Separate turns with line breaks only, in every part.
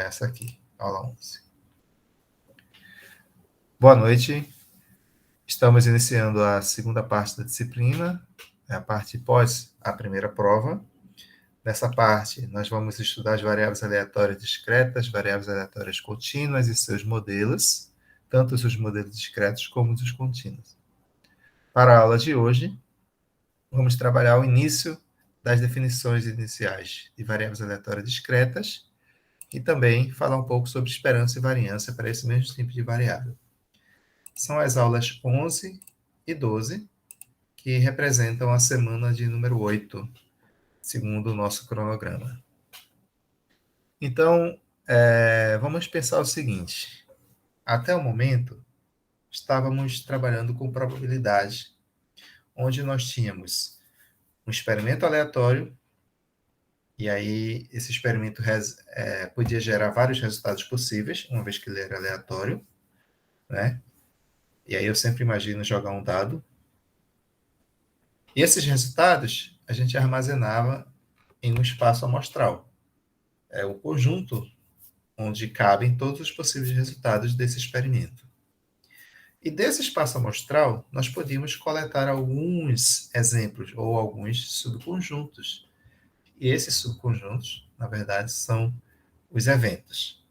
essa aqui, aula 11. Boa noite. Estamos iniciando a segunda parte da disciplina, a parte pós a primeira prova. Nessa parte, nós vamos estudar as variáveis aleatórias discretas, variáveis aleatórias contínuas e seus modelos, tanto os modelos discretos como os contínuos. Para a aula de hoje, vamos trabalhar o início das definições iniciais de variáveis aleatórias discretas e também falar um pouco sobre esperança e variância para esse mesmo tipo de variável. São as aulas 11 e 12, que representam a semana de número 8, segundo o nosso cronograma. Então, vamos pensar o seguinte. Até o momento, estávamos trabalhando com probabilidade, onde nós tínhamos um experimento aleatório, e aí esse experimento podia gerar vários resultados possíveis, uma vez que ele era aleatório, né? E aí eu sempre imagino jogar um dado. E esses resultados a gente armazenava em um espaço amostral. É o conjunto onde cabem todos os possíveis resultados desse experimento. E desse espaço amostral, nós podíamos coletar alguns exemplos ou alguns subconjuntos. E esses subconjuntos, na verdade, são os eventos.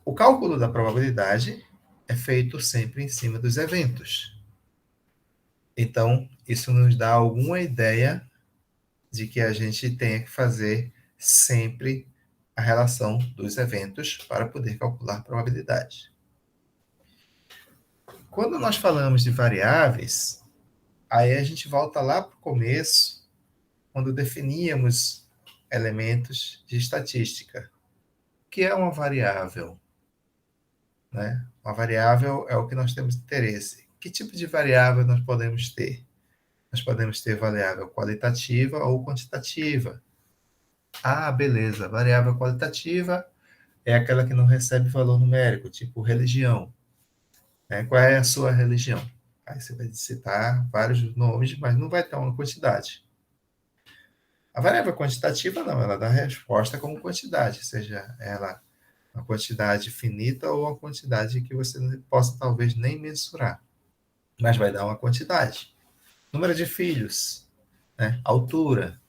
O cálculo da probabilidade é feito sempre em cima dos eventos. Então, isso nos dá alguma ideia de que a gente tenha que fazer sempre a relação dos eventos para poder calcular probabilidade. Quando nós falamos de variáveis, aí a gente volta lá para o começo, quando definíamos elementos de estatística. O que é uma variável? Né? Uma variável é o que nós temos interesse. Que tipo de variável nós podemos ter? Nós podemos ter variável qualitativa ou quantitativa. Ah, beleza. Variável qualitativa é aquela que não recebe valor numérico, tipo religião. Qual é a sua religião? Aí você vai citar vários nomes, mas não vai ter uma quantidade. A variável quantitativa não, ela dá resposta como quantidade, seja ela uma quantidade finita ou uma quantidade que você possa talvez nem mensurar, mas vai dar uma quantidade. Número de filhos, né? Altura,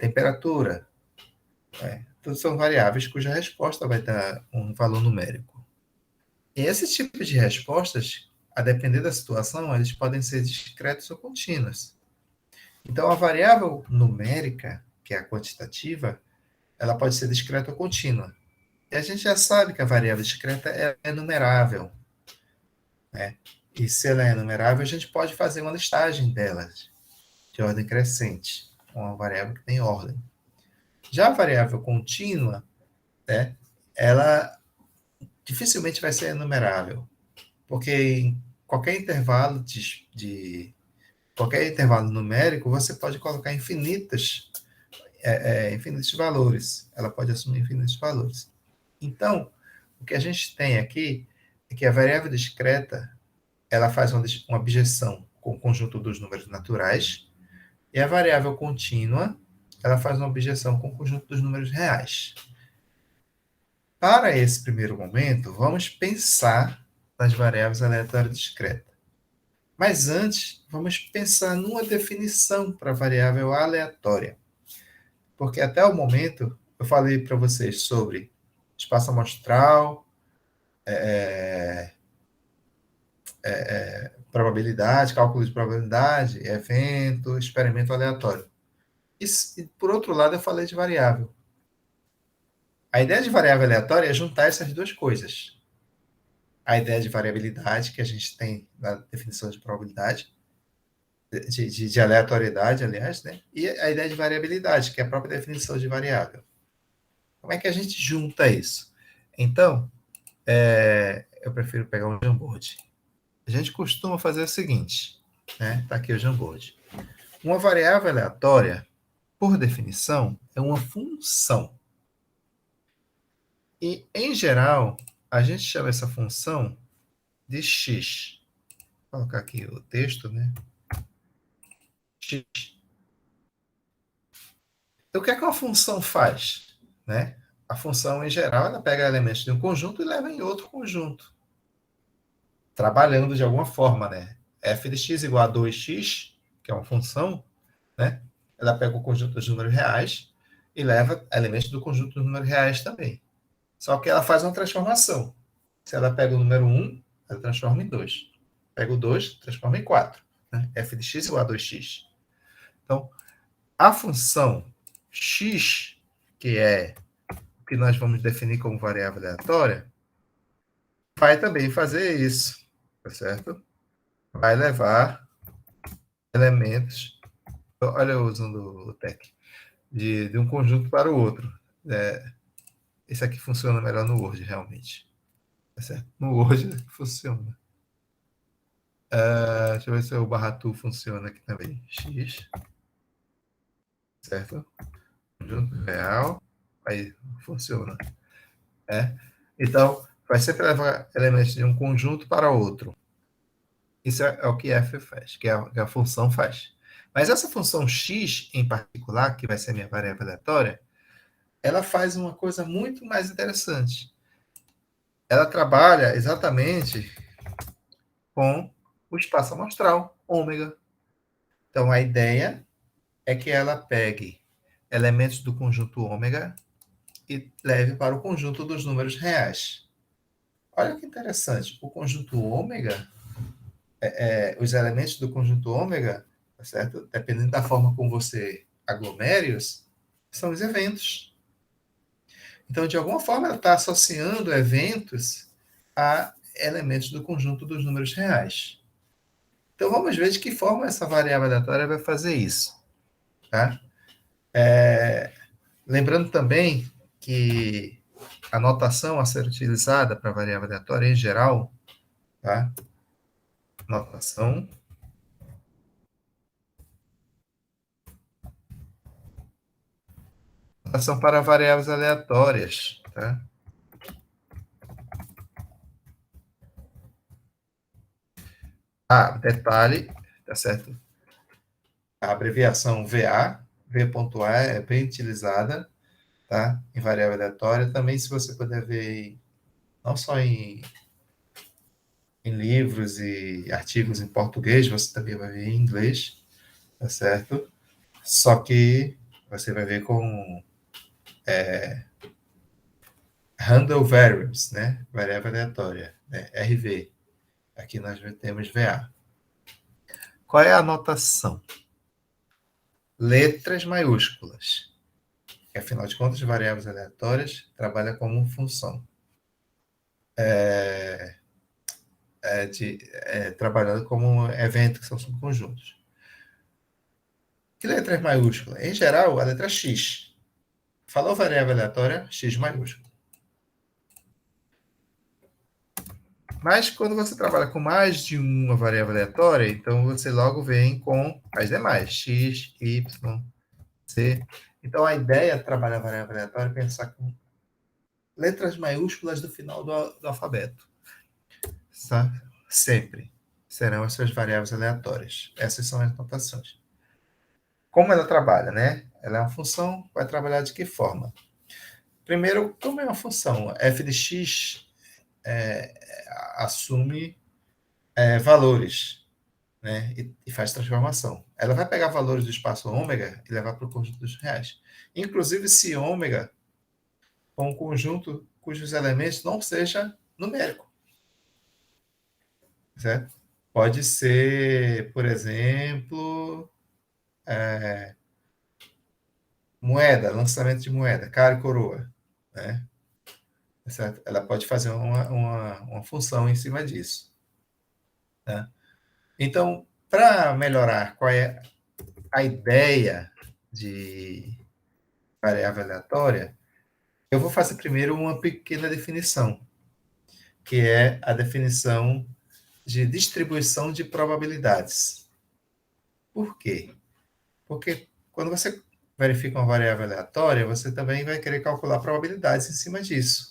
temperatura, tudo são variáveis cuja resposta vai dar um valor numérico. E esse tipo de respostas, a depender da situação, eles podem ser discretos ou contínuos. Então, a variável numérica, que é a quantitativa, ela pode ser discreta ou contínua. E a gente já sabe que a variável discreta é numerável. Né? E se ela é numerável, a gente pode fazer uma listagem delas, de ordem crescente, uma variável que tem ordem. Já a variável contínua, né, ela dificilmente vai ser enumerável, porque em qualquer intervalo qualquer intervalo numérico, você pode colocar infinitos valores. Ela pode assumir infinitos valores. Então, o que a gente tem aqui é que a variável discreta ela faz uma objeção com o conjunto dos números naturais, e a variável contínua ela faz uma objeção com o conjunto dos números reais. Para esse primeiro momento, vamos pensar nas variáveis aleatórias discretas. Mas antes, vamos pensar numa definição para a variável aleatória. Porque até o momento, eu falei para vocês sobre espaço amostral, probabilidade, cálculo de probabilidade, evento, experimento aleatório. E, por outro lado, eu falei de variável. A ideia de variável aleatória é juntar essas duas coisas. A ideia de variabilidade, que a gente tem na definição de probabilidade, de aleatoriedade, aliás, né? E a ideia de variabilidade, que é a própria definição de variável. Como é que a gente junta isso? Então, eu prefiro pegar um Jamboard. A gente costuma fazer o seguinte, né? Está aqui o Jamboard. Uma variável aleatória, por definição, é uma função. E, em geral, a gente chama essa função de x. Vou colocar aqui o texto, né? X. Então, o que é que uma função faz? Né? A função, em geral, ela pega elementos de um conjunto e leva em outro conjunto, trabalhando de alguma forma, né? F de x igual a 2x, que é uma função, né? Ela pega o conjunto dos números reais e leva elementos do conjunto dos números reais também. Só que ela faz uma transformação. Se ela pega o número 1, ela transforma em 2. Pega o 2, transforma em 4. Né? F de x igual a 2x. Então, a função x, que é o que nós vamos definir como variável aleatória, vai também fazer isso, tá certo? Vai levar elementos, olha eu usando o TEC, de um conjunto para o outro. Esse aqui funciona melhor no Word, realmente. Tá certo? No Word funciona. Deixa eu ver se o barra-tu funciona aqui também. X, certo? Conjunto real, aí funciona. Né? Então, vai sempre levar elementos de um conjunto para outro. Isso é o que f faz, que a função faz. Mas essa função x, em particular, que vai ser a minha variável aleatória, ela faz uma coisa muito mais interessante. Ela trabalha exatamente com o espaço amostral, ômega. Então, a ideia é que ela pegue elementos do conjunto ômega e leve para o conjunto dos números reais. Olha que interessante. O conjunto ômega, os elementos do conjunto ômega, tá certo? Dependendo da forma como você aglomere-os, são os eventos. Então, de alguma forma, ela está associando eventos a elementos do conjunto dos números reais. Então, vamos ver de que forma essa variável aleatória vai fazer isso. Tá? Lembrando também que a notação a ser utilizada para variável aleatória, em geral, tá? Notação para variáveis aleatórias, tá? Detalhe, tá certo? A abreviação VA, V.A é bem utilizada, tá? Em variável aleatória. Também, se você puder ver, não só em livros e artigos em português, você também vai ver em inglês, tá certo? Só que você vai ver com Random Variables, né? Variável aleatória, né? RV. Aqui nós temos VA. Qual é a notação? Letras maiúsculas. Que, afinal de contas, variáveis aleatórias trabalha como função. Trabalhando como evento, que são subconjuntos. Que letras maiúsculas? Em geral, a letra X. Falou variável aleatória, X maiúsculo. Mas quando você trabalha com mais de uma variável aleatória, então você logo vem com as demais, x, y, c. Então a ideia de trabalhar a variável aleatória é pensar com letras maiúsculas do final do alfabeto. Sabe? Sempre serão as suas variáveis aleatórias. Essas são as notações. Como ela trabalha, né? Ela é uma função, vai trabalhar de que forma? Primeiro, como é uma função? F de x assume valores, né? E faz transformação. Ela vai pegar valores do espaço ômega e levar para o conjunto dos reais. Inclusive, se ômega for um conjunto cujos elementos não seja numérico, certo? Pode ser, por exemplo, moeda, lançamento de moeda, cara e coroa, né? Certo? Ela pode fazer uma função em cima disso. Né? Então, para melhorar, qual é a ideia de variável aleatória? Eu vou fazer primeiro uma pequena definição, que é a definição de distribuição de probabilidades. Por quê? Porque quando você verifica uma variável aleatória, você também vai querer calcular probabilidades em cima disso.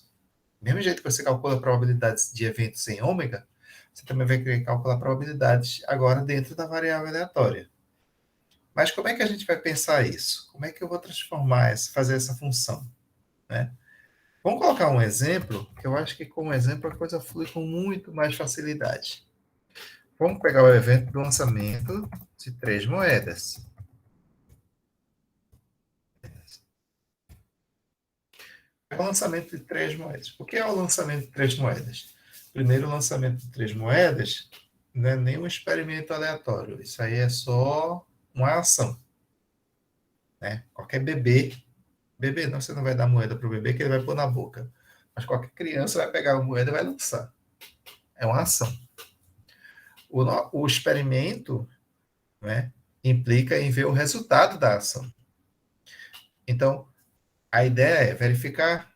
Do mesmo jeito que você calcula probabilidades de eventos em ômega, você também vai querer calcular probabilidades agora dentro da variável aleatória. Mas como é que a gente vai pensar isso? Como é que eu vou transformar, fazer essa função? Né? Vamos colocar um exemplo, que eu acho que com exemplo a coisa flui com muito mais facilidade. Vamos pegar o evento do lançamento de 3 moedas. É o lançamento de 3 moedas. O que é o lançamento de 3 moedas? Primeiro, o lançamento de 3 moedas não é nem um experimento aleatório. Isso aí é só uma ação. Né? Qualquer bebê não, você não vai dar moeda para o bebê que ele vai pôr na boca. Mas qualquer criança vai pegar a moeda e vai lançar. É uma ação. O experimento, né, implica em ver o resultado da ação. Então, a ideia é verificar,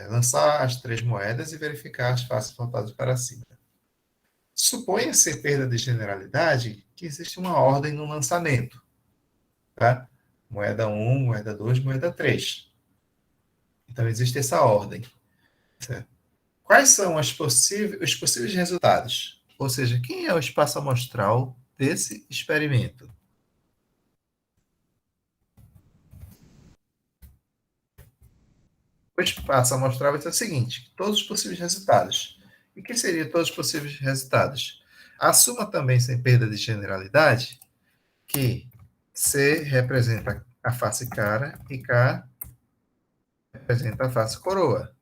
lançar as 3 moedas e verificar as faces voltadas para cima. Suponha-se perda de generalidade que existe uma ordem no lançamento. Tá? Moeda 1, moeda 2, moeda 3. Então, existe essa ordem. Certo? Quais são os possíveis resultados? Ou seja, quem é o espaço amostral desse experimento? O espaço amostral vai ser o seguinte: todos os possíveis resultados. E o que seriam todos os possíveis resultados? Assuma também, sem perda de generalidade, que C representa a face cara e K representa a face coroa.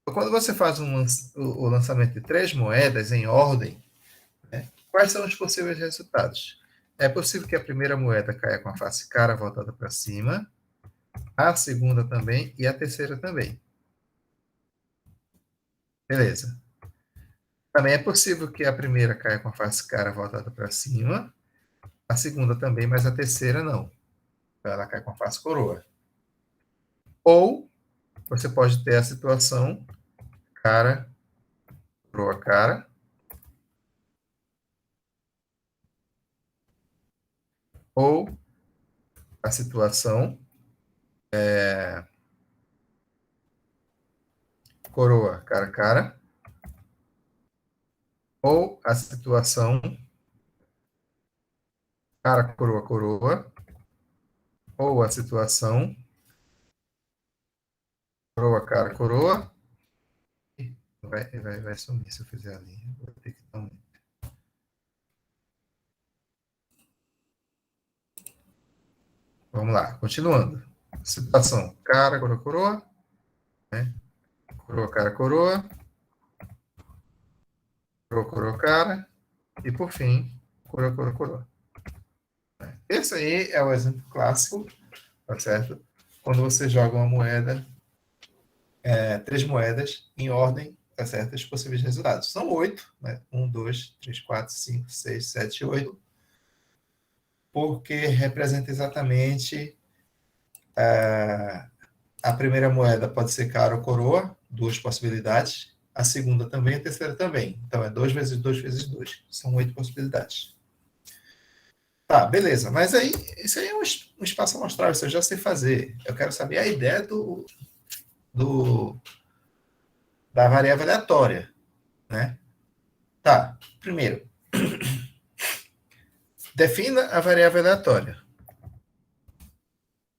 Então, quando você faz o lançamento de 3 moedas em ordem, né, quais são os possíveis resultados? É possível que a primeira moeda caia com a face cara voltada para cima, a segunda também e a terceira também. Beleza. Também é possível que a primeira caia com a face cara voltada para cima, a segunda também, mas a terceira não. Ela cai com a face coroa. Ou você pode ter a situação cara, coroa, cara, ou a situação coroa, cara, cara, ou a situação cara, coroa, coroa, ou a situação coroa, cara, coroa. Vai sumir se eu fizer ali. Vou ter que dar um... Vamos lá, continuando. Situação cara, coroa, coroa, né? Coroa, cara, coroa, coroa, coroa, cara, e por fim, coroa, coroa, coroa. Esse aí é o exemplo clássico, tá certo? Quando você joga uma moeda, 3 moedas em ordem, tá certo? Os possíveis resultados. São 8, né? 1, 2, 3, 4, 5, 6, 7, 8, porque representa exatamente a primeira moeda pode ser cara ou coroa, 2 possibilidades. A segunda também, a terceira também. Então é 2 vezes 2 vezes 2. São 8 possibilidades. Tá, beleza. Mas aí, isso aí é um espaço amostral, isso eu já sei fazer. Eu quero saber a ideia do, da variável aleatória, né? Tá, primeiro, defina a variável aleatória.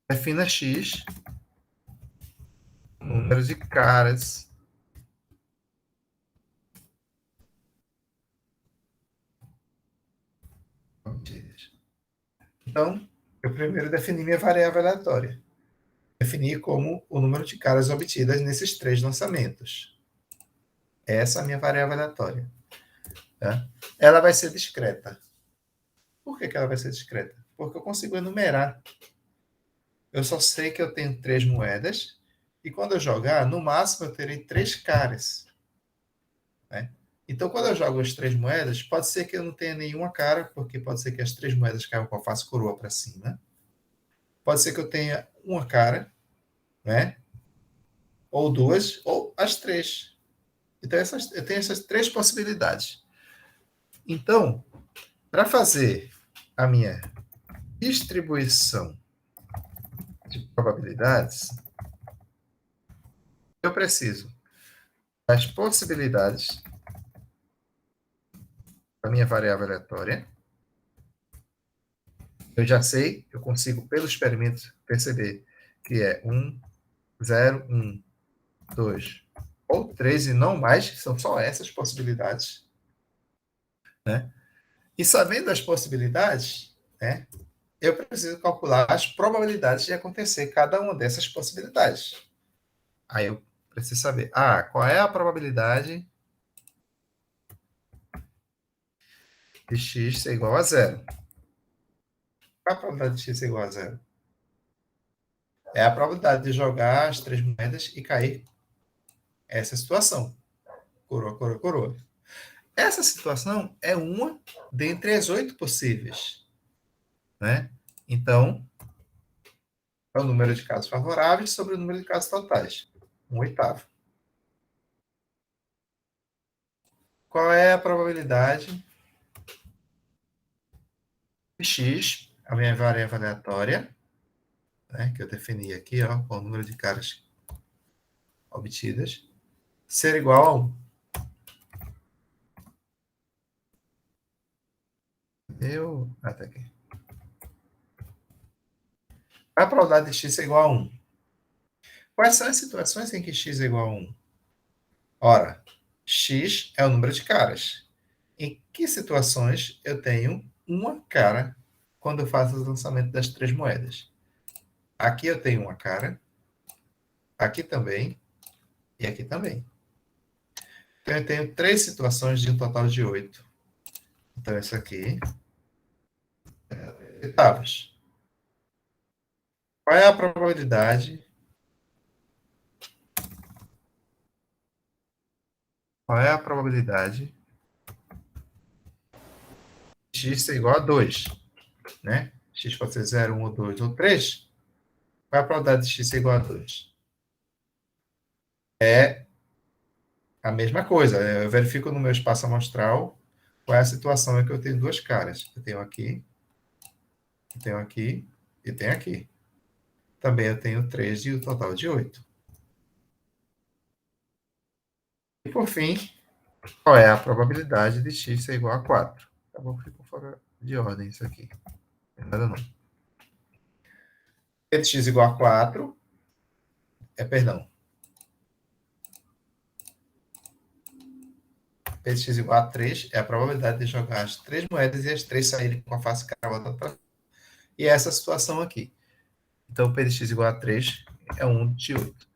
Defina x, número de caras. Então, eu primeiro defini minha variável aleatória. Defini como o número de caras obtidas nesses 3 lançamentos. Essa é a minha variável aleatória. Tá? Ela vai ser discreta. Por que ela vai ser discreta? Porque eu consigo enumerar. Eu só sei que eu tenho 3 moedas e quando eu jogar, no máximo eu terei 3 caras. Né? Então, quando eu jogo as 3 moedas, pode ser que eu não tenha nenhuma cara, porque pode ser que as 3 moedas caiam com a face coroa para cima. Pode ser que eu tenha uma cara, né? Ou 2, ou as 3. Então, eu tenho essas 3 possibilidades. Então, para fazer a minha distribuição de probabilidades, eu preciso das possibilidades da minha variável aleatória. Eu já sei, eu consigo, pelo experimento, perceber que é 1, 0, 1, 2 ou 3 e não mais, que são só essas possibilidades, né? E sabendo as possibilidades, né, eu preciso calcular as probabilidades de acontecer cada uma dessas possibilidades. Aí eu preciso saber, qual é a probabilidade de x ser igual a zero? Qual é a probabilidade de x ser igual a zero? É a probabilidade de jogar as três moedas e cair essa situação. Coroa, coroa, coroa. Essa situação é uma dentre as 8 possíveis, né? Então, é o número de casos favoráveis sobre o número de casos totais. 1/8. Qual é a probabilidade de x, a minha variável aleatória, né, que eu defini aqui, ó, com o número de caras obtidas, ser igual a 1? Até aqui. A probabilidade de x é igual a 1. Quais são as situações em que x é igual a 1? Ora, x é o número de caras. Em que situações eu tenho uma cara quando eu faço o lançamento das três moedas? Aqui eu tenho uma cara, aqui também e aqui também. Então eu tenho três situações de um total de 8. Então isso aqui é oitavas. Qual é a probabilidade? Qual é a probabilidade de x ser igual a 2? Né? X pode ser 0, 1, ou 2 ou 3. Qual é a probabilidade de x ser igual a 2? É a mesma coisa. Eu verifico no meu espaço amostral qual é a situação em que eu tenho duas caras. Eu tenho aqui e tenho aqui. Também eu tenho 3 e o total de 8. E por fim, qual é a probabilidade de x ser igual a 4? Tá bom, ficou fora de ordem isso aqui. Não é nada não. P de x igual a 4 perdão. P de x igual a 3 é a probabilidade de jogar as três moedas e as três saírem com a face cravada para. E essa situação aqui. Então, P de x igual a 3 é 1 de 8.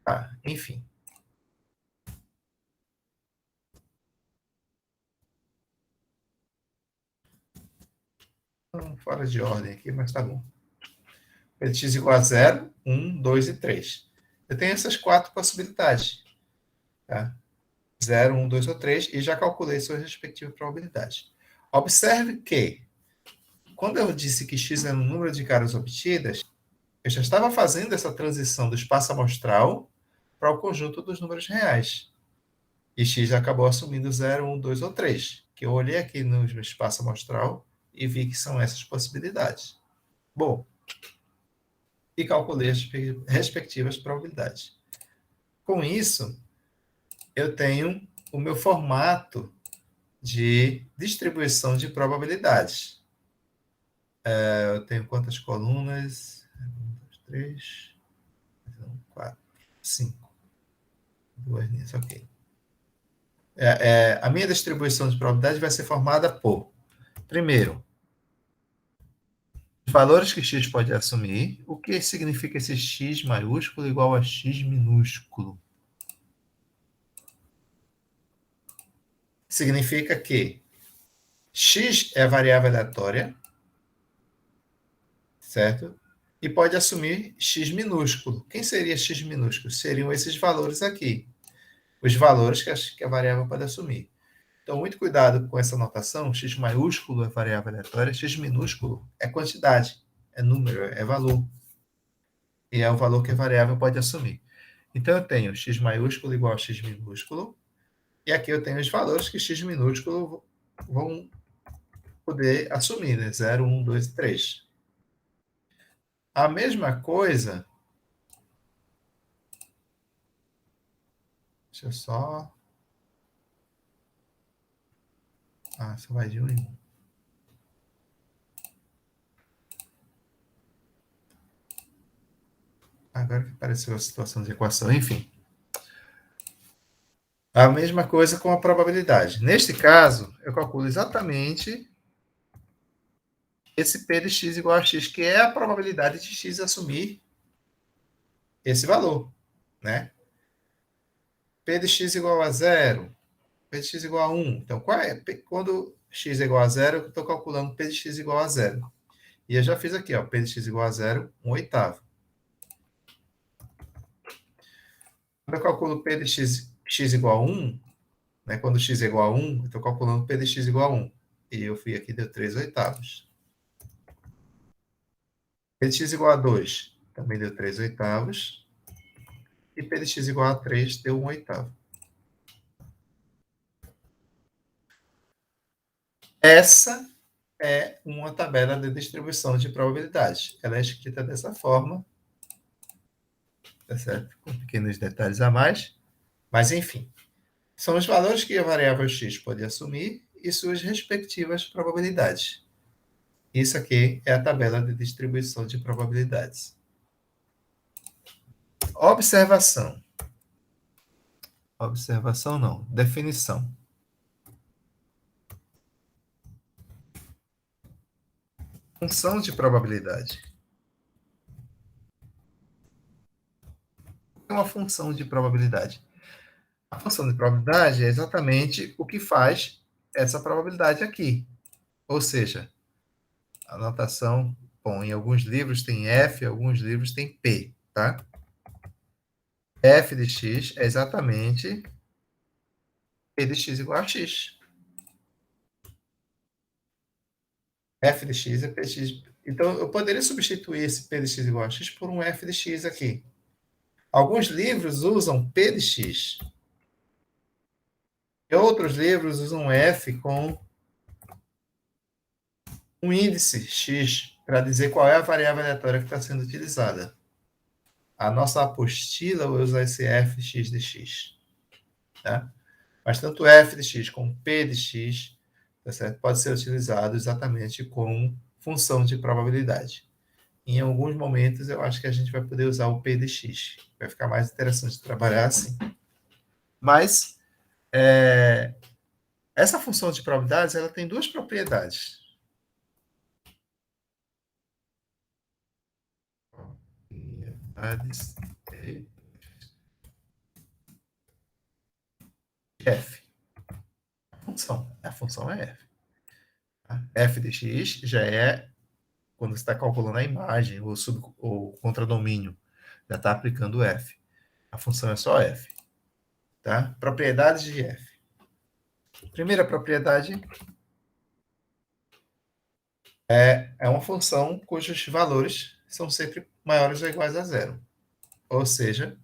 Tá, enfim. Fora de ordem aqui, mas tá bom. P de x igual a 0, 1, 2 e 3. Eu tenho essas quatro possibilidades. Tá? 0, 1, 2 ou 3, e já calculei suas respectivas probabilidades. Observe que, quando eu disse que x era o número de caras obtidas, eu já estava fazendo essa transição do espaço amostral para o conjunto dos números reais. E x acabou assumindo 0, 1, 2 ou 3, que eu olhei aqui no espaço amostral e vi que são essas possibilidades. Bom, e calculei as respectivas probabilidades. Com isso, eu tenho o meu formato de distribuição de probabilidades. Eu tenho quantas colunas? 1, 2, 3, 4, 5. Duas linhas, ok. A minha distribuição de probabilidade vai ser formada por, primeiro, os valores que x pode assumir. O que significa esse x maiúsculo igual a x minúsculo? Significa que x é a variável aleatória, certo? E pode assumir x minúsculo. Quem seria x minúsculo? Seriam esses valores aqui. Os valores que a variável pode assumir. Então, muito cuidado com essa notação. X maiúsculo é variável aleatória, x minúsculo é quantidade, é número, é valor. E é o valor que a variável pode assumir. Então, eu tenho x maiúsculo igual a x minúsculo, e aqui eu tenho os valores que x minúsculo vão poder assumir, né? 0, 1, 2 e 3. A mesma coisa. Deixa eu só. Só vai de 1 em 1. Agora que apareceu a situação de equação, enfim. A mesma coisa com a probabilidade. Neste caso, eu calculo exatamente esse P de x igual a x, que é a probabilidade de x assumir esse valor, né? P de x igual a zero, P de x igual a 1. Então, quando x é igual a zero, eu estou calculando P de x igual a zero. E eu já fiz aqui, ó, P de x igual a zero, 1/8. Quando eu calculo P de x igual a 1, né, quando x é igual a 1, eu estou calculando P de x igual a 1. E eu fui aqui, deu 3/8. P de x igual a 2, também deu 3/8. E P de x igual a 3 deu 1/8. Essa é uma tabela de distribuição de probabilidade. Ela é escrita dessa forma, tá certo? Com pequenos detalhes a mais, mas enfim. São os valores que a variável x pode assumir e suas respectivas probabilidades. Isso aqui é a tabela de distribuição de probabilidades. Observação. Observação não, definição. Função de probabilidade. O que é uma função de probabilidade? A função de probabilidade é exatamente o que faz essa probabilidade aqui. Ou seja, a notação, bom, em alguns livros tem F, em alguns livros tem P, tá? F de x é exatamente P de x igual a x. F de x é P de x. Então, eu poderia substituir esse P de x igual a x por um F de x aqui. Alguns livros usam P de x. E outros livros usam F com um índice x para dizer qual é a variável aleatória que está sendo utilizada. A nossa apostila usa esse f x de x. Tá? Mas tanto f de x como p de x, tá certo? Pode ser utilizado exatamente como função de probabilidade. Em alguns momentos, eu acho que a gente vai poder usar o p de x. Vai ficar mais interessante trabalhar assim. Mas, essa função de probabilidades ela tem duas propriedades. Propriedades de f. A função é f. F de x já é quando você está calculando a imagem, o contradomínio, já está aplicando f. A função é só f. Tá? Propriedades de f. Primeira propriedade é uma função cujos valores são sempre maiores ou iguais a zero. Ou seja,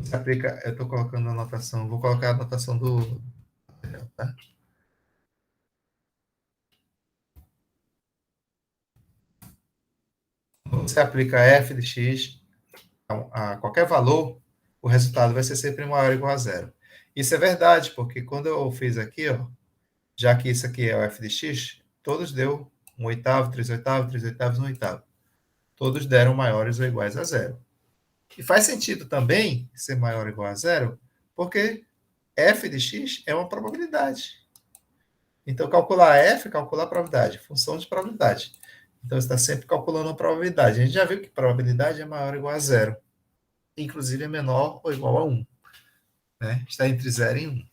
se aplica, eu estou colocando a anotação, vou colocar a anotação do. Tá? Quando você aplica f de x a qualquer valor, o resultado vai ser sempre maior ou igual a zero. Isso é verdade, porque quando eu fiz aqui, ó, já que isso aqui é o f de x, todos deu 1/8, 3/8, 3/8, 1/8. Todos deram maiores ou iguais a zero. E faz sentido também ser maior ou igual a zero, porque f de x é uma probabilidade. Então, calcular f, calcular a probabilidade, função de probabilidade. Então, você está sempre calculando a probabilidade. A gente já viu que probabilidade é maior ou igual a zero. Inclusive, é menor ou igual a 1. Né? Está entre 0 e 1.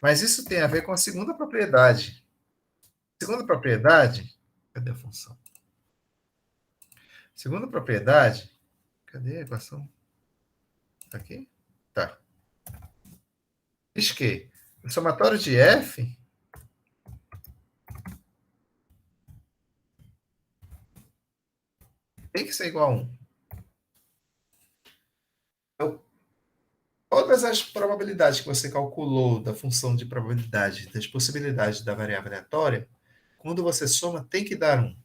Mas isso tem a ver com a segunda propriedade. A segunda propriedade, cadê a função? Segunda propriedade, cadê a equação? Tá aqui? Tá. Diz que o somatório de f tem que ser igual a 1. Então, todas as probabilidades que você calculou da função de probabilidade, das possibilidades da variável aleatória, quando você soma, tem que dar 1.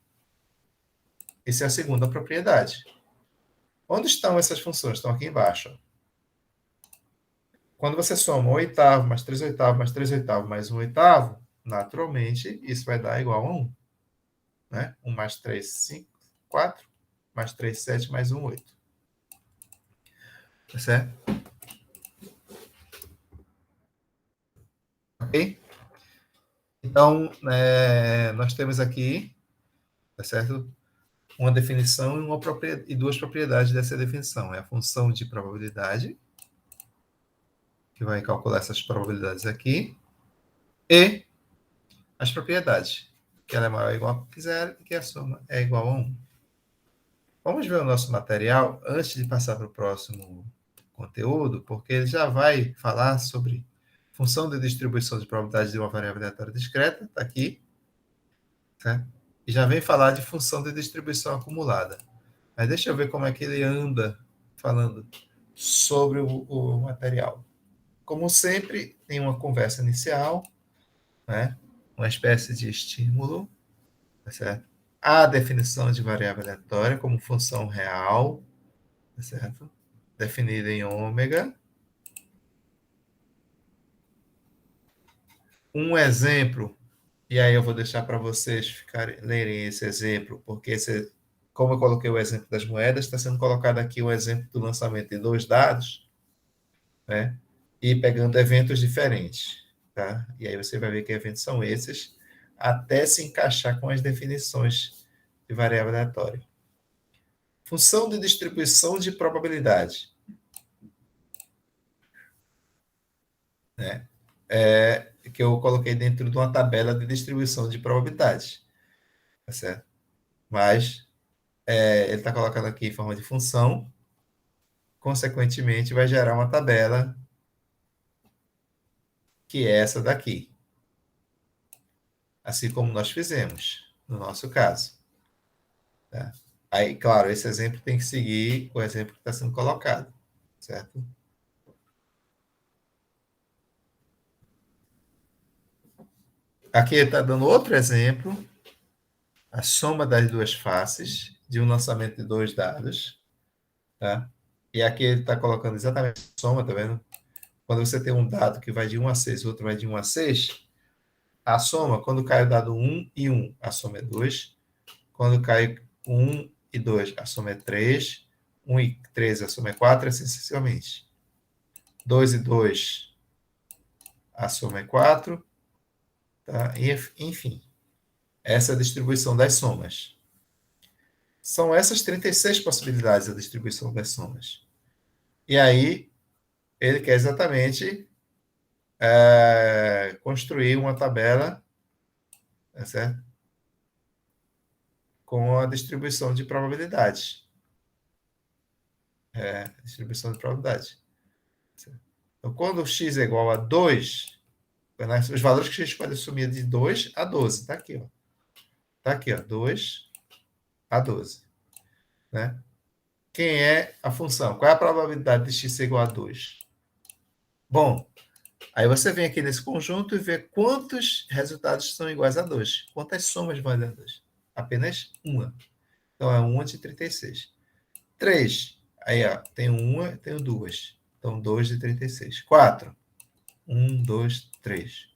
Essa é a segunda propriedade. Onde estão essas funções? Estão aqui embaixo. Quando você soma 1/8 mais 3/8 mais 3/8 mais 1/8, naturalmente, isso vai dar igual a 1. Né? 1 mais 3, 5, 4. Mais 3, 7, mais 1, 8. Tá certo? Ok? Então, nós temos aqui, tá certo? Uma definição e duas propriedades dessa definição. É a função de probabilidade, que vai calcular essas probabilidades aqui, e as propriedades, que ela é maior ou igual a zero e que a soma é igual a 1. Vamos ver o nosso material antes de passar para o próximo conteúdo, porque ele já vai falar sobre função de distribuição de probabilidade de uma variável aleatória discreta, está aqui, certo? E já vem falar de função de distribuição acumulada. Mas deixa eu ver como é que ele anda falando sobre o material. Como sempre, tem uma conversa inicial, né? Uma espécie de estímulo, tá certo? A definição de variável aleatória como função real, tá certo? Definida em ômega. Um exemplo, e aí eu vou deixar para vocês lerem esse exemplo, porque como eu coloquei o exemplo das moedas, está sendo colocado aqui o exemplo do lançamento de dois dados, né? E pegando eventos diferentes, tá? E aí você vai ver que eventos são esses, até se encaixar com as definições de variável aleatória. Função de distribuição de probabilidade, né? Que eu coloquei dentro de uma tabela de distribuição de probabilidade, tá certo? Mas ele está colocando aqui em forma de função, consequentemente vai gerar uma tabela que é essa daqui, assim como nós fizemos no nosso caso. Tá? Aí, claro, esse exemplo tem que seguir o exemplo que está sendo colocado, certo? Aqui ele está dando outro exemplo, a soma das duas faces de um lançamento de dois dados, tá? E aqui ele está colocando exatamente a soma, tá vendo? Quando você tem um dado que vai de 1 a 6 e outro vai de 1 a 6, a soma, quando cai o dado 1 e 1, a soma é 2. Quando cai 1 e 2, a soma é 3. 1 e 3, a soma é 4, assim sucessivamente. 2 e 2, a soma é 4. Tá? E, enfim, essa é a distribuição das somas. São essas 36 possibilidades da distribuição das somas. E aí, ele quer exatamente construir uma tabela, tá certo? Com a distribuição de probabilidades. Distribuição de probabilidade. Então, quando x é igual a 2, os valores que a gente pode assumir de 2 a 12. Está aqui, ó. Está aqui, ó, 2 a 12. Né? Quem é a função? Qual é a probabilidade de x ser igual a 2? Bom, aí você vem aqui nesse conjunto e vê quantos resultados são iguais a 2. Quantas somas valem a 2? Apenas uma. Então, é uma de 36. 3. Aí, ó, tenho uma, tenho duas. Então, 2 de 36. 4. 1, 2, 3.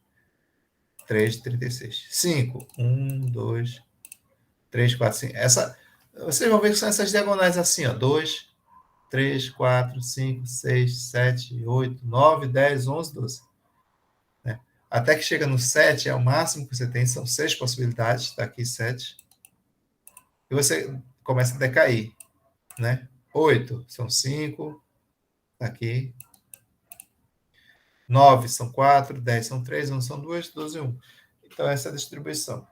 3 de 36. 5. 1, 2, 3, 4, 5. Vocês vão ver que são essas diagonais assim, ó. 2, 3, 4, 5, 6, 7, 8, 9, 10, 11, 12. Né? Até que chega no 7, é o máximo que você tem, são 6 possibilidades, está aqui 7. E você começa a decair. Né? 8 são 5, está aqui. 9 são 4, 10 são 3, 11 são 2, 12 1. Então, essa é a distribuição.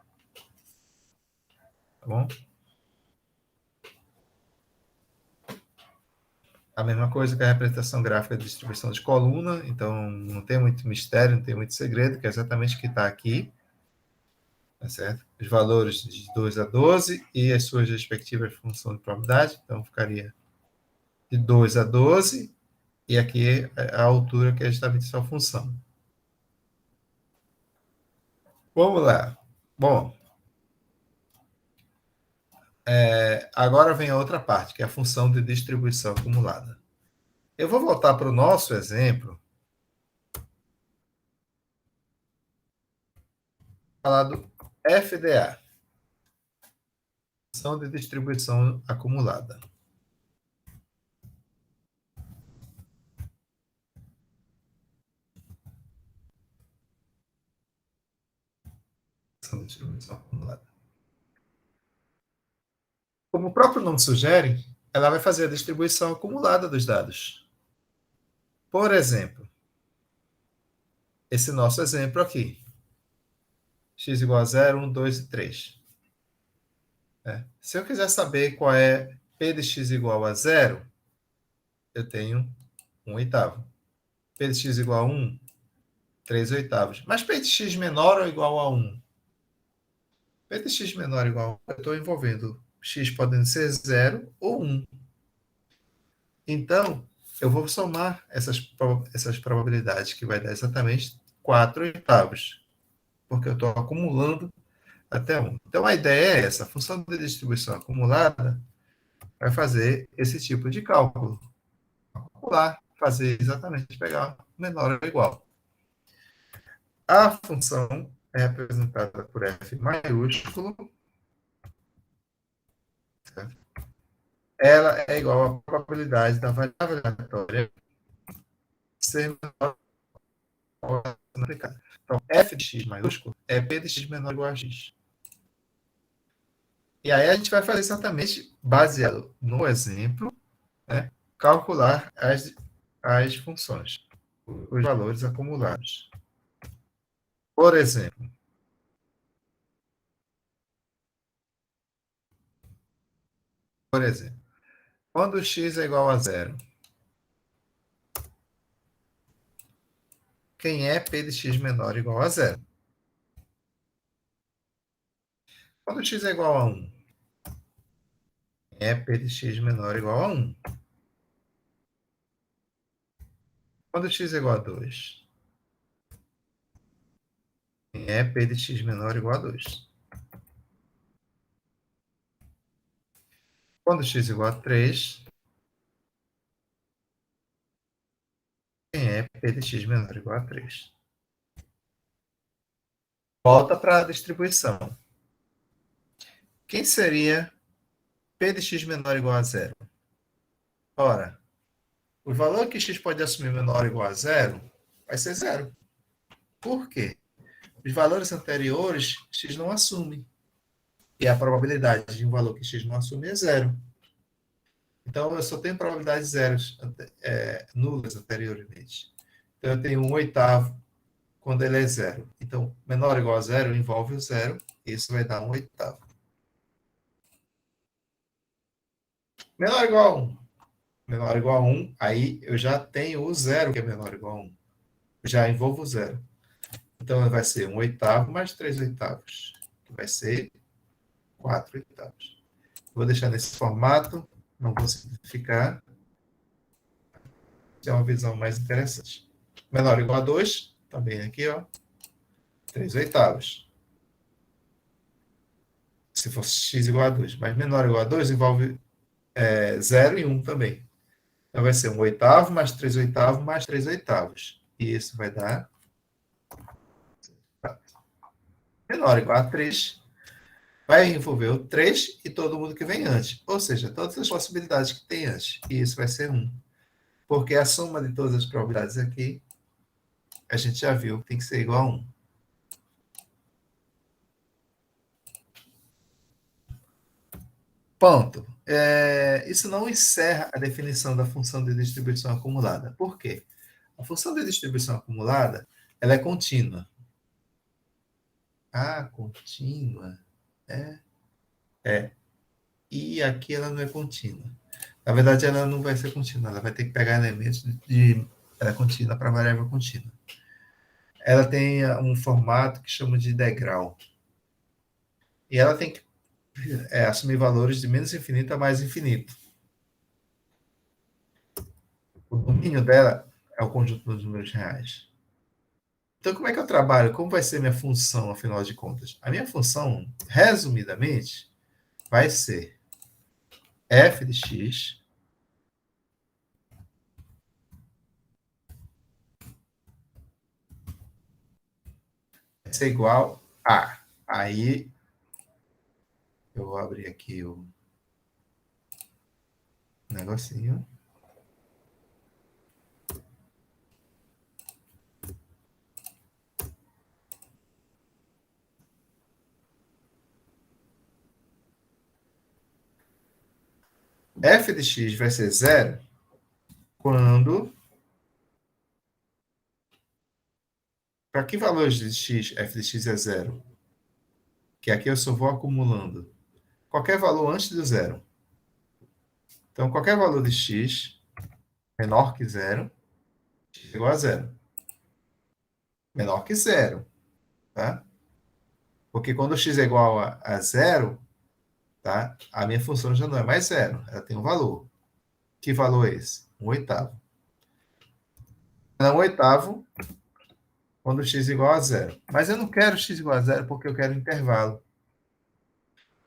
Tá bom? A mesma coisa que a representação gráfica de distribuição de coluna, então não tem muito mistério, não tem muito segredo, que é exatamente o que está aqui, tá certo? Os valores de 2 a 12 e as suas respectivas funções de probabilidade, então ficaria de 2 a 12, e aqui a altura que é justamente sua função. Vamos lá. Bom, agora vem a outra parte, que é a função de distribuição acumulada. Eu vou voltar para o nosso exemplo. Falado FDA, função de distribuição acumulada. Função de distribuição acumulada. Como o próprio nome sugere, ela vai fazer a distribuição acumulada dos dados. Por exemplo, esse nosso exemplo aqui. X igual a 0, 1, 2 e 3. Se eu quiser saber qual é P de x igual a 0, eu tenho 1 oitavo. P de x igual a 1, 3 oitavos. Mas P de x menor ou igual a 1? P de x menor ou igual a 1, eu estou envolvendo x podendo ser 0 ou 1. Então, eu vou somar essas probabilidades, que vai dar exatamente 4 oitavos, porque eu estou acumulando até 1. Então, a ideia é essa. A função de distribuição acumulada vai fazer esse tipo de cálculo. Calcular, fazer exatamente, pegar menor ou igual. A função é representada por F maiúsculo. Certo? Ela é igual à probabilidade da variável aleatória ser menor ou igual a aplicada. Então, F de x maiúsculo é P de x menor ou igual a x. E aí a gente vai fazer exatamente, baseado no exemplo, né, calcular as funções, os valores acumulados. Por exemplo, quando x é igual a zero, quem é P de x menor ou igual a zero? Quando x é igual a 1, quem é P de x menor ou igual a 1? Quando x é igual a 2, quem é P de x menor ou igual a 2? Quando x é igual a 3, quem é P de x menor ou igual a 3? Volta para a distribuição. Quem seria P de x menor ou igual a zero? Ora, o valor que x pode assumir menor ou igual a zero vai ser zero. Por quê? Os valores anteriores, x não assume. E a probabilidade de um valor que x não assume é zero. Então, eu só tenho probabilidades zeros, nulas anteriormente. Então, eu tenho um oitavo quando ele é zero. Então, menor ou igual a zero envolve o zero. Isso vai dar um oitavo. Menor ou igual a 1. Menor ou igual a 1, aí eu já tenho o zero, que é menor ou igual a 1. Já envolvo o zero. Então, vai ser um oitavo mais 3 oitavos, que vai ser 4 oitavos. Vou deixar nesse formato, não vou simplificar. É uma visão mais interessante. Menor ou igual a 2, também aqui, ó, 3 oitavos. Se fosse x igual a 2. Mas menor ou igual a 2 envolve 0 e 1 também. Então vai ser um oitavo mais 3 oitavos mais 3 oitavos. E isso vai dar menor ou igual a 3. Vai envolver o 3 e todo mundo que vem antes. Ou seja, todas as possibilidades que tem antes. E isso vai ser 1. Porque a soma de todas as probabilidades aqui, a gente já viu que tem que ser igual a 1. Ponto. Isso não encerra a definição da função de distribuição acumulada. Por quê? A função de distribuição acumulada, ela é contínua. Ah, contínua. É. É. E aqui ela não é contínua. Na verdade, ela não vai ser contínua. Ela vai ter que pegar elementos ela é contínua para variável contínua. Ela tem um formato que chama de degrau. E ela tem que assumir valores de menos infinito a mais infinito. O domínio dela é o conjunto dos números reais. Então, como é que eu trabalho? Como vai ser minha função, afinal de contas? A minha função, resumidamente, vai ser f de x vai ser igual Ah, aí eu vou abrir aqui o negocinho. F de x vai ser zero quando... Para que valores de x, f de x é zero? Que aqui eu só vou acumulando. Qualquer valor antes do zero. Então, qualquer valor de x menor que zero, x igual a zero. Menor que zero, tá? Porque quando x é igual a zero, tá? A minha função já não é mais zero, ela tem um valor. Que valor é esse? Um oitavo. Não, um oitavo quando x é igual a zero. Mas eu não quero x igual a zero porque eu quero intervalo.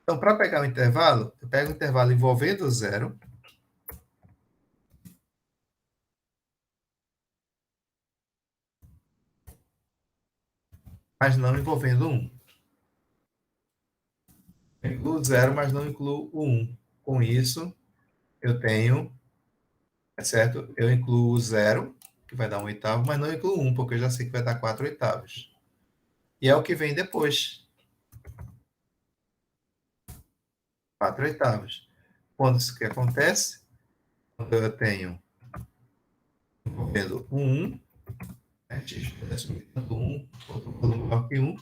Então, para pegar o intervalo, eu pego o intervalo envolvendo zero, mas não envolvendo um. Eu incluo zero, mas não incluo o um. Com isso, eu tenho, é certo? Eu incluo o zero, que vai dar um oitavo, mas não incluo um, porque eu já sei que vai dar quatro oitavos. E é o que vem depois, quatro oitavos. Quando isso que acontece? Quando eu tenho envolvendo o 1, né, x assumir tanto 1 quanto um valor maior que 1,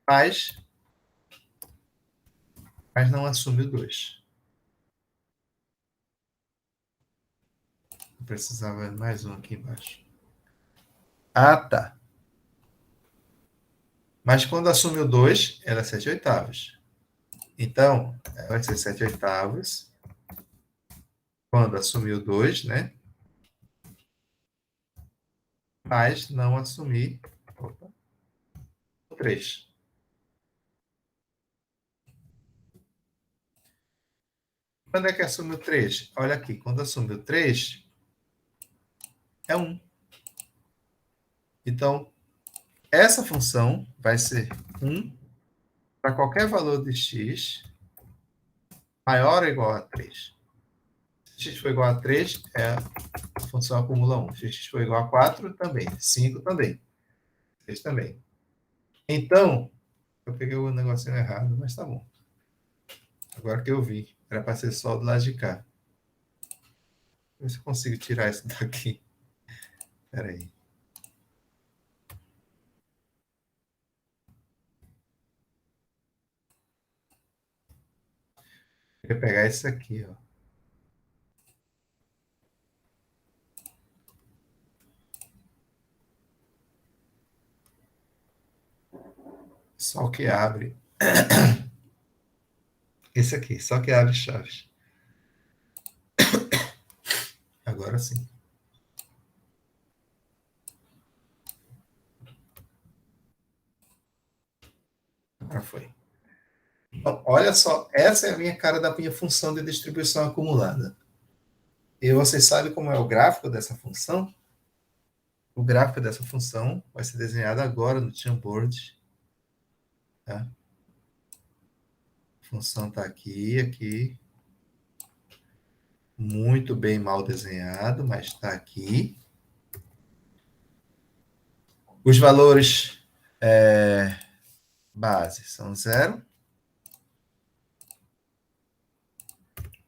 mas, mas não assume o 2. Eu precisava mais um aqui embaixo. Ah, tá. Mas quando assume o 2, ela é 7 oitavos. Então, vai ser 7 oitavos. Quando assumir o 2, né? Mas não assumir o 3. Quando é que assume o 3? Olha aqui, quando assume o 3, é 1. Então, essa função vai ser 1 para qualquer valor de x maior ou igual a 3. Se x for igual a 3, a função acumula 1. Se x for igual a 4, também. 5 também. 6 também. Então, eu peguei o negocinho errado, mas tá bom. Agora que eu vi, era para ser só do lado de cá. Ver se eu consigo tirar isso daqui. Espera aí. Eu ia pegar esse aqui, ó. Só o que abre. Esse aqui, só que abre chaves. Agora sim. Agora foi. Então, olha só, essa é a minha cara da minha função de distribuição acumulada. E você sabe como é o gráfico dessa função? O gráfico dessa função vai ser desenhado agora no Jamboard. Tá? A função está aqui, aqui. Muito bem mal desenhado, mas está aqui. Os valores base são 0,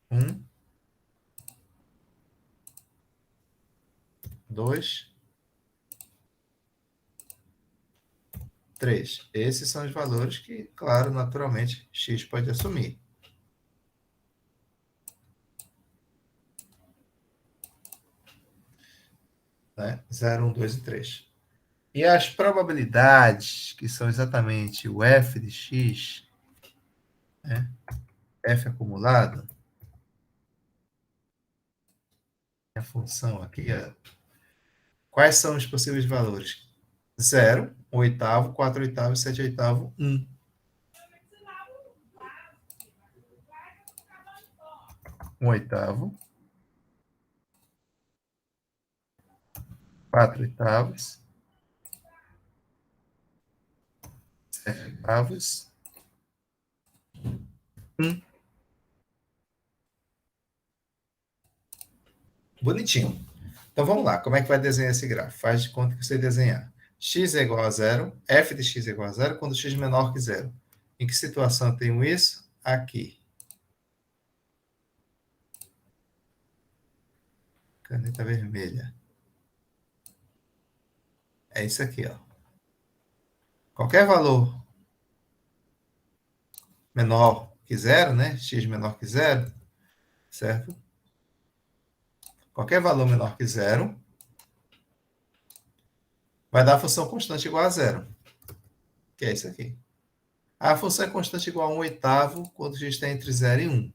1, 2, 3. Esses são os valores que, claro, naturalmente, x pode assumir. Né? 0, 1, 2 e 3. E as probabilidades, que são exatamente o f de x, né? F acumulado, a função aqui, quais são os possíveis valores? 0, 1 oitavo, 4 oitavos, 7 oitavo, 1. 1 oitavo, 4 oitavos, avos. Bonitinho. Então vamos lá, como é que vai desenhar esse gráfico? Faz de conta que você desenhar. X é igual a zero, f de x é igual a zero quando x é menor que zero. Em que situação eu tenho isso? Aqui. Caneta vermelha. É isso aqui, ó. Qualquer valor menor que zero, né? X menor que zero, certo? Qualquer valor menor que zero vai dar a função constante igual a zero, que é isso aqui. A função é constante igual a 1/8 quando x está entre 0 e 1.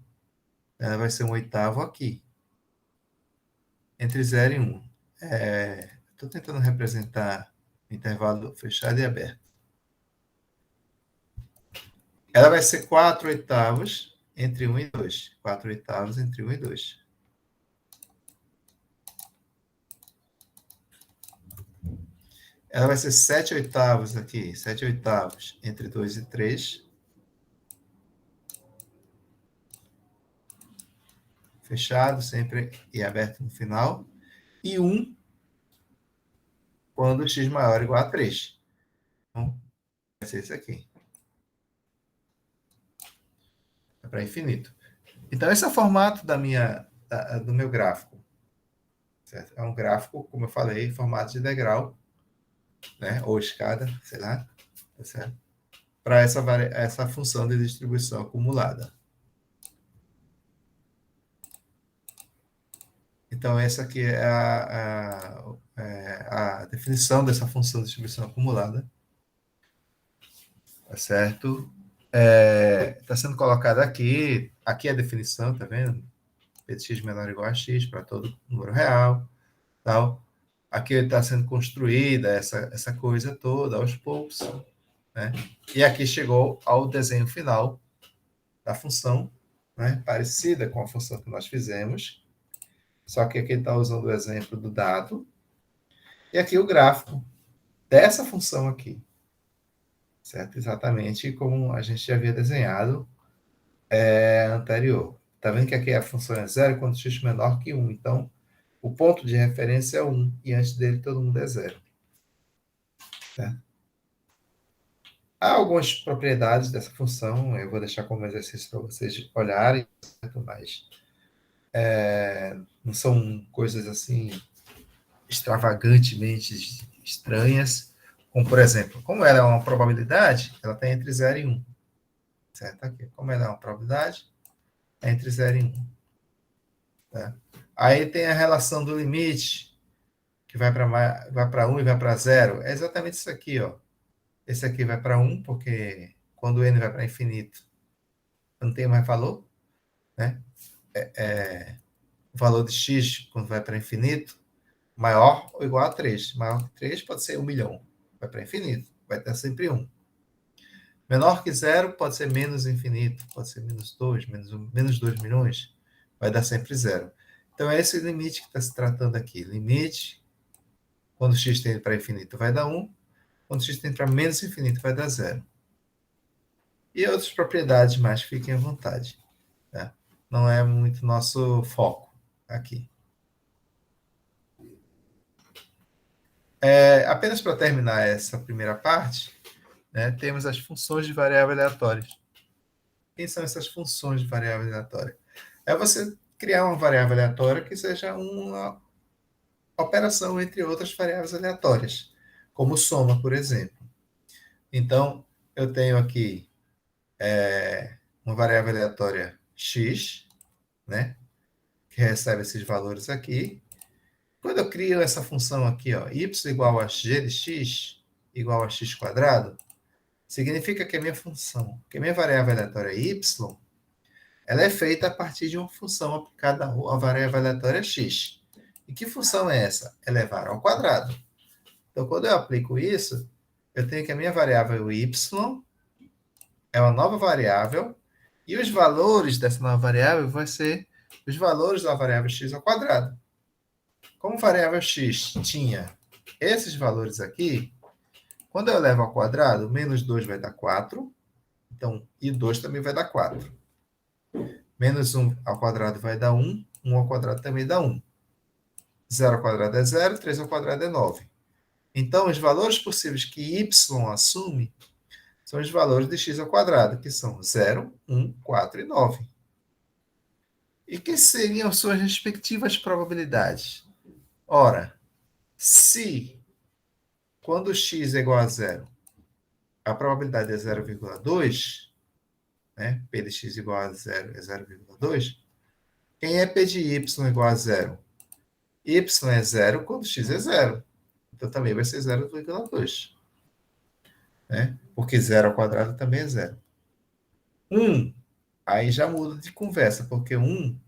Ela vai ser 1/8 aqui, entre 0 e 1. Estou tentando representar intervalo fechado e aberto. Ela vai ser 4/8 entre 1 e 2. 4/8 entre 1 e 2. Ela vai ser 7/8 aqui, 7/8 entre 2 e 3. Fechado sempre e aberto no final. E 1 quando x maior ou igual a 3. Então, vai ser isso aqui. É para infinito. Então, esse é o formato do meu gráfico. Certo? É um gráfico, como eu falei, em formato de degrau, né? Ou escada, sei lá, tá certo? Para essa função de distribuição acumulada. Então, essa aqui é a definição dessa função de distribuição acumulada. Tá certo? Está sendo colocada aqui. Aqui é a definição, tá vendo? P de x menor ou igual a x para todo número real. Tal. Aqui está sendo construída essa coisa toda aos poucos. Né? E aqui chegou ao desenho final da função, né? Parecida com a função que nós fizemos. Só que aqui ele está usando o exemplo do dado. E aqui o gráfico dessa função aqui. Certo? Exatamente como a gente já havia desenhado anterior. Está vendo que aqui a função é zero quando x menor que 1. Então, o ponto de referência é 1. E antes dele, todo mundo é zero. Tá? Há algumas propriedades dessa função. Eu vou deixar como exercício para vocês olharem. Mas não são coisas assim extravagantemente estranhas. Como, por exemplo, como ela é uma probabilidade, ela está entre 0 e 1. Certo? Aqui. Como ela é uma probabilidade, é entre 0 e 1. Tá? Aí tem a relação do limite, que vai para 1 e vai para 0. É exatamente isso aqui, ó. Esse aqui vai para 1, porque quando n vai para infinito, não tem mais valor, né? O valor de x, quando vai para infinito, maior ou igual a 3. Maior que 3 pode ser 1 milhão. Vai para infinito, vai ter sempre 1. Menor que 0 pode ser menos infinito, pode ser menos 2, menos 2 milhões, vai dar sempre 0. Então, é esse limite que está se tratando aqui. Limite, quando x tende para infinito, vai dar 1. Quando x tende para menos infinito, vai dar 0. E outras propriedades mais, fiquem à vontade. Tá? Não é muito nosso foco aqui. Apenas para terminar essa primeira parte, né, temos as funções de variável aleatórias. Quem são essas funções de variável aleatória? É você criar uma variável aleatória que seja uma operação entre outras variáveis aleatórias, como soma, por exemplo. Então, eu tenho aqui uma variável aleatória x, né, que recebe esses valores aqui. Quando eu crio essa função aqui, ó, y igual a g de x igual a x quadrado, significa que a minha função, que a minha variável aleatória y, ela é feita a partir de uma função aplicada à variável aleatória x. E que função é essa? Elevar ao quadrado. Então, quando eu aplico isso, eu tenho que a minha variável y é uma nova variável, e os valores dessa nova variável vão ser os valores da variável x ao quadrado. Como variável x tinha esses valores aqui, Quando eu elevo ao quadrado, menos 2 vai dar 4. Então, e 2 também vai dar 4. Menos 1 ao quadrado vai dar 1. 1 ao quadrado também dá 1. 0 ao quadrado é 0, 3 ao quadrado é 9. Então, os valores possíveis que y assume são os valores de x ao quadrado, que são 0, 1, 4 e 9. E que seriam suas respectivas probabilidades? Ora, se quando x é igual a 0, a probabilidade é 0,2, né? P de x igual a 0 é 0,2. Quem é P de y igual a 0? Y é 0 quando x é 0. Então também vai ser 0,2. Né? Porque 0 ao quadrado também é 0. 1, aí já muda de conversa, porque 1,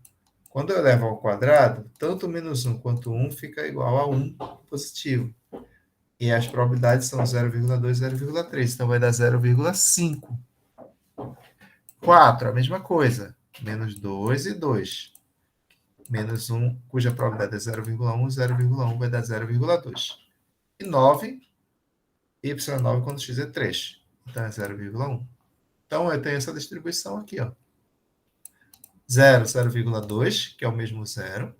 quando eu levo ao quadrado, tanto menos 1 quanto 1 fica igual a 1 positivo. E as probabilidades são 0,2 e 0,3, então vai dar 0,5. 4, a mesma coisa. Menos 2 e 2. Menos 1, cuja probabilidade é 0,1, 0,1 vai dar 0,2. E 9, y é 9 quando x é 3. Então é 0,1. Então eu tenho essa distribuição aqui, ó. 0, 0,2, que é o mesmo zero.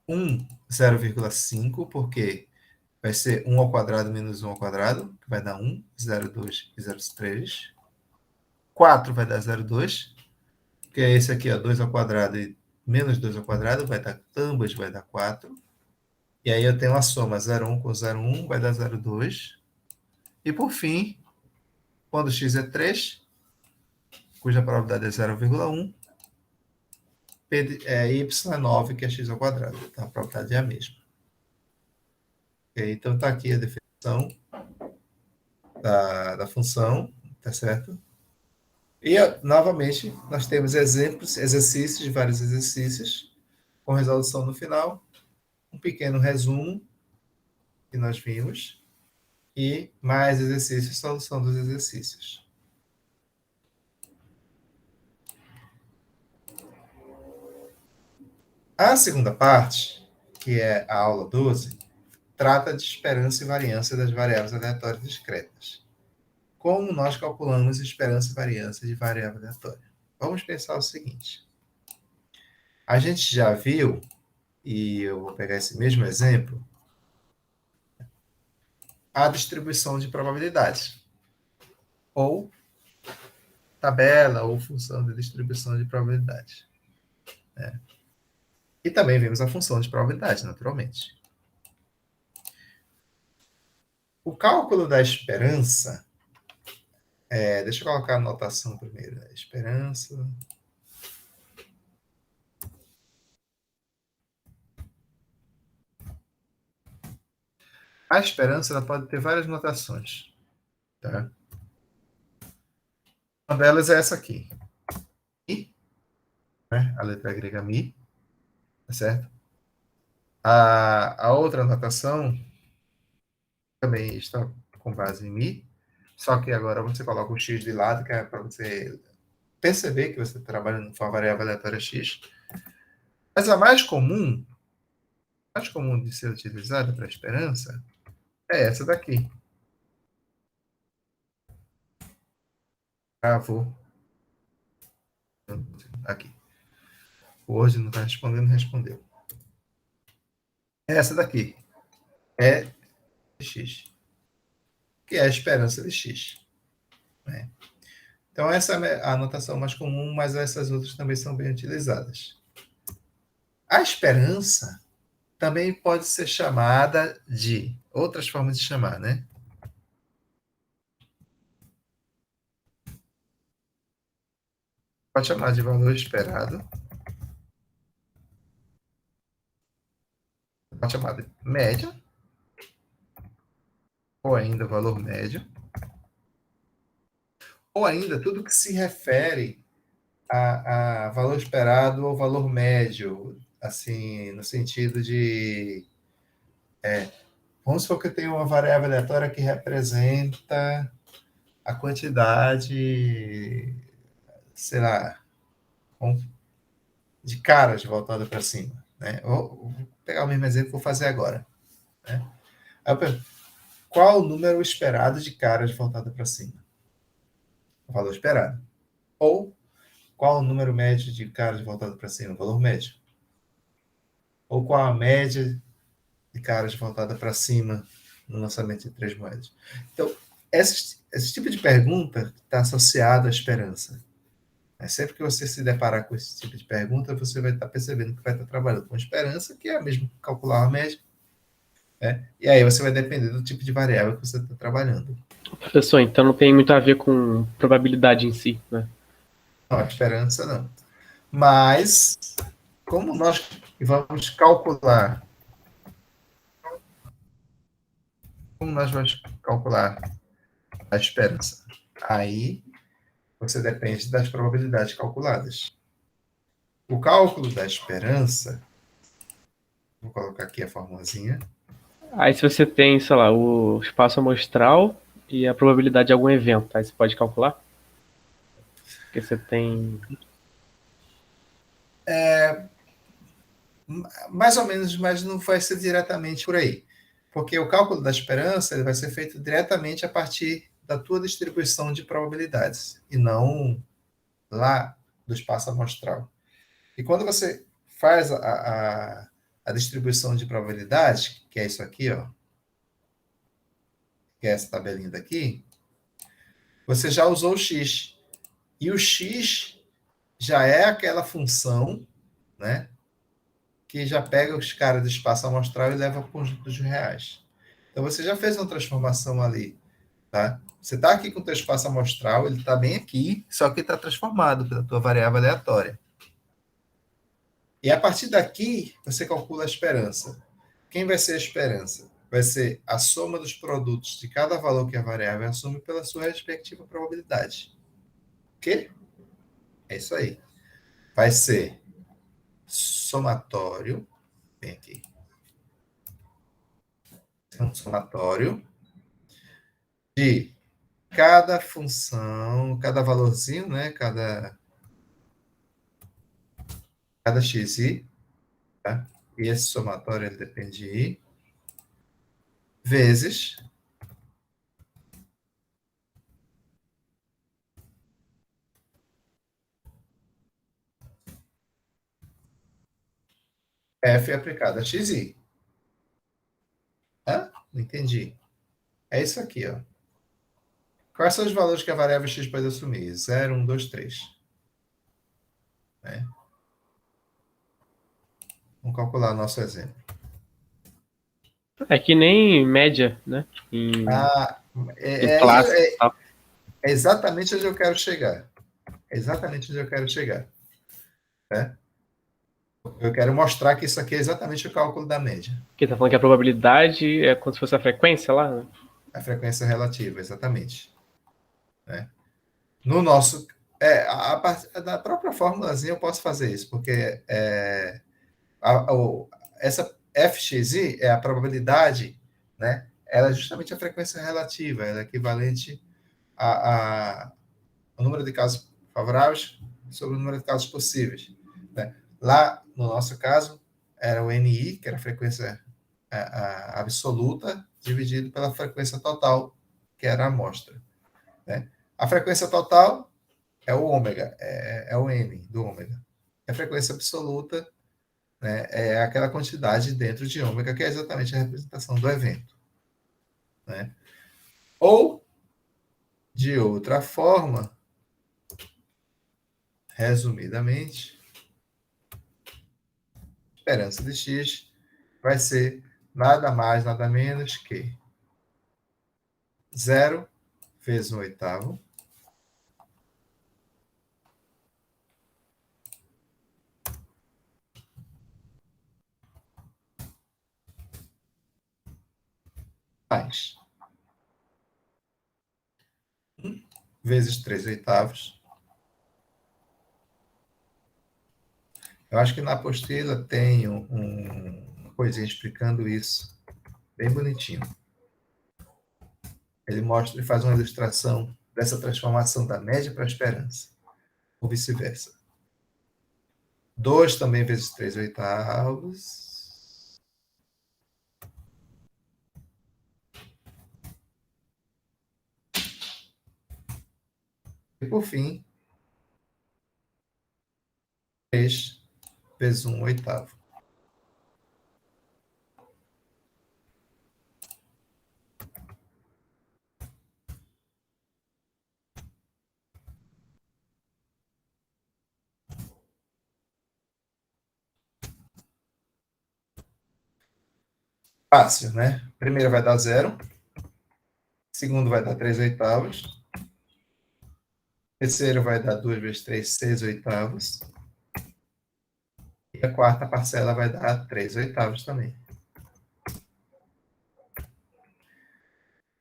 1, 0,5, porque vai ser 1 ao quadrado menos 1 ao quadrado, que vai dar 1, 0,2 e 0,3. 4 vai dar 0,2, que é esse aqui, ó, 2 ao quadrado e menos 2 ao quadrado, vai dar, ambas vai dar 4. E aí eu tenho a soma 0,1 com 0,1, vai dar 0,2. E por fim, quando x é 3, cuja probabilidade é 0,1, y é 9, que é x ao quadrado. Então a probabilidade é a mesma. Okay? Então está aqui a definição da função, tá certo? E, novamente, nós temos exemplos, exercícios, vários exercícios, com resolução no final, um pequeno resumo que nós vimos, e mais exercícios, solução dos exercícios. A segunda parte, que é a aula 12, trata de esperança e variância das variáveis aleatórias discretas. Como nós calculamos esperança e variância de variável aleatória? Vamos pensar o seguinte. A gente já viu, e eu vou pegar esse mesmo exemplo, a distribuição de probabilidades, ou tabela, ou função de distribuição de probabilidades. Né? E também vimos a função de probabilidade, naturalmente. O cálculo da esperança, deixa eu colocar a notação primeiro, né? Esperança. A esperança ela pode ter várias notações. Tá? Uma delas é essa aqui. Mi, né? A letra grega mi, tá certo? A outra notação também está com base em mi, só que agora você coloca o x de lado, que é para você perceber que você está trabalhando com a variável aleatória x. Mas a mais comum de ser utilizada para a esperança é essa daqui. Vou aqui. Hoje não está respondendo, respondeu. Essa daqui é x, que é a esperança de x. Né? Então, essa é a anotação mais comum, mas essas outras também são bem utilizadas. A esperança também pode ser chamada de outras formas de chamar, né? Pode chamar de valor esperado. Pode chamar de média. Ou ainda valor médio. Ou ainda tudo que se refere a valor esperado ou valor médio, assim, no sentido de vamos supor que eu tenho uma variável aleatória que representa a quantidade, sei lá, de caras voltada para cima. Né? Vou pegar o mesmo exemplo que vou fazer agora. Né? Aí eu pergunto, qual o número esperado de caras voltada para cima? O valor esperado. Ou qual o número médio de caras voltada para cima? O valor médio. Ou qual a média de caras voltada para cima no lançamento de 3 moedas? Então, esse tipo de pergunta está associado à esperança. Sempre que você se deparar com esse tipo de pergunta, você vai estar percebendo que vai estar trabalhando com esperança, que é mesmo calcular a média, né? E aí você vai depender do tipo de variável que você está trabalhando.
Professor, então não tem muito a ver com probabilidade em si, né?
Não, a esperança não. Mas, como nós vamos calcular, como nós vamos calcular a esperança? Aí você depende das probabilidades calculadas. O cálculo da esperança, vou colocar aqui a formulazinha.
Aí se você tem, sei lá, o espaço amostral e a probabilidade de algum evento, aí você pode calcular? Porque você tem...
Mais ou menos, mas não vai ser diretamente por aí. Porque o cálculo da esperança ele vai ser feito diretamente a partir da tua distribuição de probabilidades, e não lá do espaço amostral. E quando você faz a distribuição de probabilidades, que é isso aqui, ó, que é essa tabelinha daqui, você já usou o x. E o x já é aquela função, né, que já pega os caras do espaço amostral e leva para o conjunto dos reais. Então você já fez uma transformação ali, tá? Você está aqui com o teu espaço amostral, ele está bem aqui, só que está transformado pela tua variável aleatória. E a partir daqui, você calcula a esperança. Quem vai ser a esperança? Vai ser a soma dos produtos de cada valor que a variável assume pela sua respectiva probabilidade. Ok? É isso aí. Vai ser somatório, bem aqui, um somatório de cada função, cada valorzinho, né? Cada xi, tá? E esse somatório ele depende de i, vezes f aplicado a xi. Hã? Não entendi. É isso aqui, ó. Quais são os valores que a variável x pode assumir? 0, 1, 2, 3. Né? Vamos calcular nosso exemplo.
É que nem média, né?
Ah,
Em classe e tal.
é exatamente onde eu quero chegar. É exatamente onde eu quero chegar. Né? Eu quero mostrar que isso aqui é exatamente o cálculo da média.
Porque tá falando que a probabilidade é como se fosse a frequência lá, né?
A frequência relativa, exatamente. Né? No nosso. Da própria formulazinha eu posso fazer isso, porque essa fxi é a probabilidade, né? Ela é justamente a frequência relativa, ela é equivalente ao número de casos favoráveis sobre o número de casos possíveis. Né? Lá, no nosso caso, era o NI, que era a frequência absoluta, dividido pela frequência total, que era a amostra. Né? A frequência total é o ômega, é o N do ômega. A frequência absoluta, né, é aquela quantidade dentro de ômega, que é exatamente a representação do evento. Né? Ou, de outra forma, resumidamente, a esperança de x vai ser nada mais, nada menos que 0 vezes 1/8 mais 1 vezes 3/8. Eu acho que na apostila tem uma coisinha explicando isso, bem bonitinho. Ele mostra e faz uma ilustração dessa transformação da média para a esperança, ou vice-versa. 2 também vezes 3/8. E, por fim, 3 vezes 1 oitavo. Fácil, né? Primeiro vai dar 0. Segundo vai dar 3 oitavos. Terceiro vai dar 2 vezes 3, 6 oitavos. E a quarta parcela vai dar 3 oitavos também.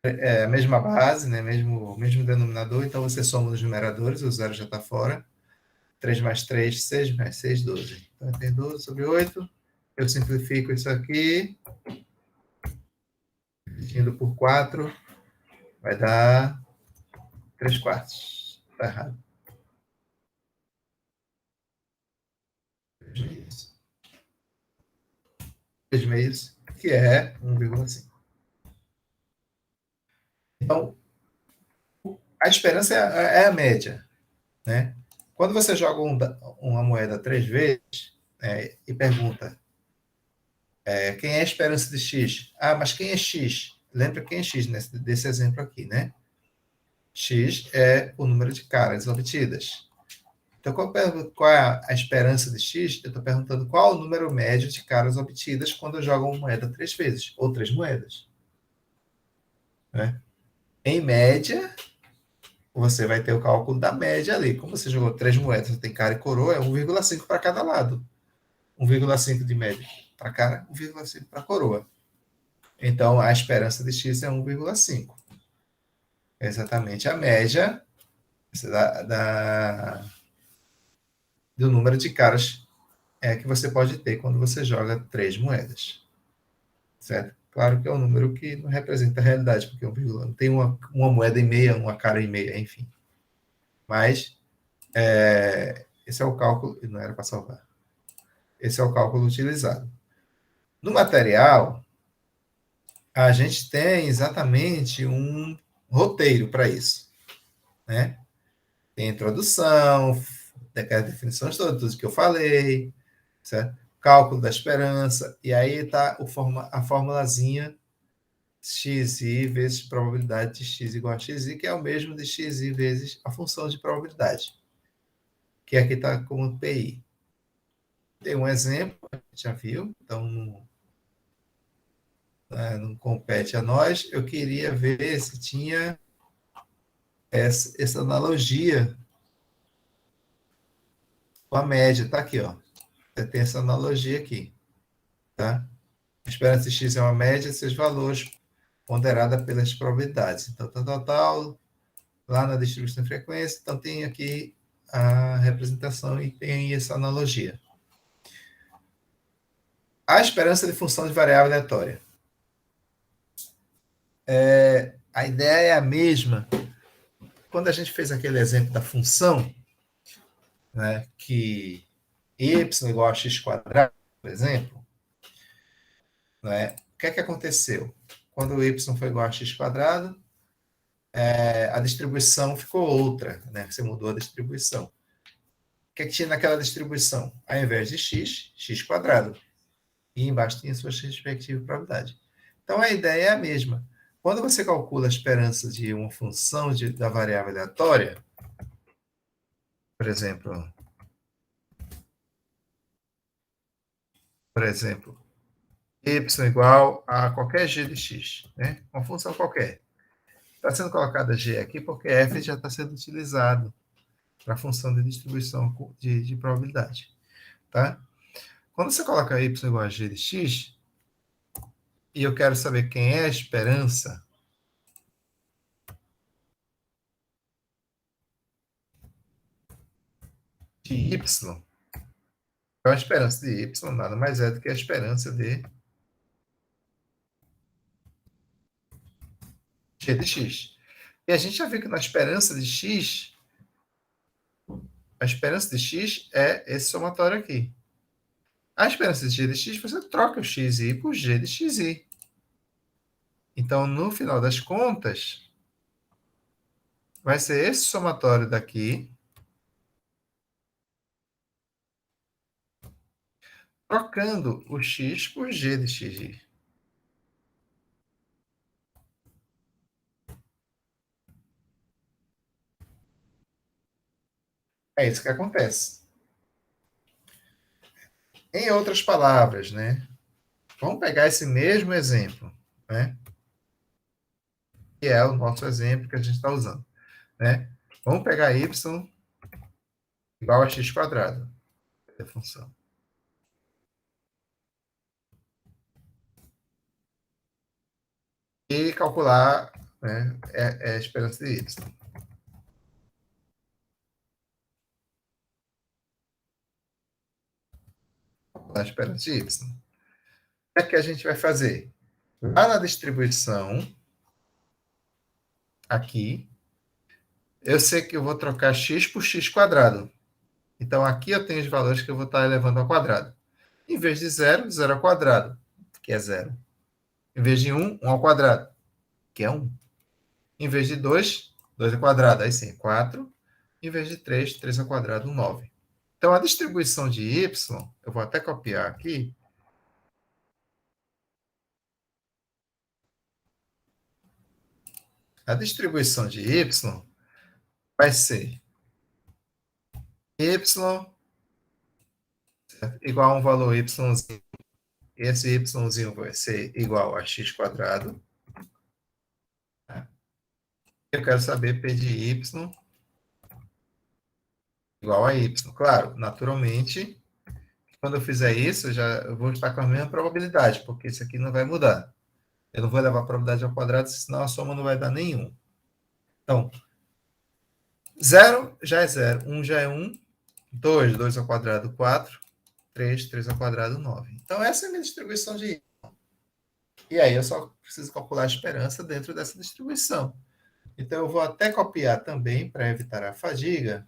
É a mesma base, né? Mesmo denominador, então você soma os numeradores, o zero já está fora. 3 mais 3, 6 mais 6, 12. Então, tem 12 sobre 8. Eu simplifico isso aqui. Dividindo por 4, vai dar 3 quartos. Está errado. 3 meios. 3 meios, que é 1,5. Então, a esperança é a média, né? Quando você joga uma moeda 3 vezes e pergunta quem é a esperança de X? Ah, mas quem é X? Lembra quem é X desse exemplo aqui, né? X é o número de caras obtidas. Então, qual é a esperança de X? Eu estou perguntando qual é o número médio de caras obtidas quando eu jogo uma moeda 3 vezes, ou 3 moedas. Né? Em média, você vai ter o cálculo da média ali. Como você jogou 3 moedas, você tem cara e coroa, é 1,5 para cada lado. 1,5 de média para cara, 1,5 para coroa. Então, a esperança de X é 1,5. É exatamente a média do número de caras que você pode ter quando você joga 3 moedas. Certo? Claro que é um número que não representa a realidade, porque 1,1 não tem uma moeda e meia, uma cara e meia, enfim. Mas esse é o cálculo, não era para salvar. Esse é o cálculo utilizado. No material, a gente tem exatamente um roteiro para isso. Né? Tem a introdução, aquelas definições todas, tudo que eu falei, certo? Cálculo da esperança, e aí está a formulazinha xi vezes probabilidade de x igual a xi, que é o mesmo de xi vezes a função de probabilidade, que aqui está como PI. Tem um exemplo, a gente já viu, então não compete a nós. Eu queria ver se tinha essa analogia com a média. Está aqui, ó. Você tem essa analogia aqui. Tá? A esperança de x é uma média de seus valores ponderada pelas probabilidades. Então, tal, lá na distribuição de frequência, então tem aqui a representação e tem essa analogia. A esperança de função de variável aleatória. A ideia é a mesma. Quando a gente fez aquele exemplo da função, né, que y igual a x quadrado, por exemplo, né, o que é que aconteceu? Quando o y foi igual a x quadrado, a distribuição ficou outra, né? Você mudou a distribuição. O que é que tinha naquela distribuição? Ao invés de x, x quadrado. E embaixo tinha sua respectiva probabilidade. Então, a ideia é a mesma. Quando você calcula a esperança de uma função da variável aleatória, por exemplo, y igual a qualquer g de x, né? Uma função qualquer. Está sendo colocada g aqui porque f já está sendo utilizado para a função de distribuição de probabilidade. Tá? Quando você coloca y igual a g de x, e eu quero saber quem é a esperança de y, então a esperança de y nada mais é do que a esperança de g de x. E a gente já viu que na esperança de x, a esperança de x é esse somatório aqui. A esperança de g de x, você troca o xi por g de xi. Então, no final das contas, vai ser esse somatório daqui, trocando o x por g de xi. É isso que acontece. Em outras palavras, né? Vamos pegar esse mesmo exemplo, né? Que é o nosso exemplo que a gente está usando, né? Vamos pegar y igual a x quadrado, é a função. E calcular, né, a esperança de y. Calcular a esperança de y. O que é que a gente vai fazer? Lá na distribuição, aqui, eu sei que eu vou trocar x por x quadrado. Então, aqui eu tenho os valores que eu vou estar elevando ao quadrado. Em vez de zero, zero ao quadrado, que é zero. Em vez de um ao quadrado, que é um. Em vez de 2, 2 ao quadrado, aí sim, 4. Em vez de 3, 3 ao quadrado, 9. Então, a distribuição de y, eu vou até copiar aqui. A distribuição de y vai ser y igual a um valor y. Esse y vai ser igual a x quadrado. Eu quero saber p de y igual a y. Claro, naturalmente, quando eu fizer isso, eu vou estar com a mesma probabilidade, porque isso aqui não vai mudar. Eu não vou levar a probabilidade ao quadrado, senão a soma não vai dar nenhum. Então, 0 já é 0, 1 já é 1, 2, 2 ao quadrado, 4, 3, 3 ao quadrado, 9. Então, essa é a minha distribuição de y. E aí eu só preciso calcular a esperança dentro dessa distribuição. Então, eu vou até copiar também, para evitar a fadiga.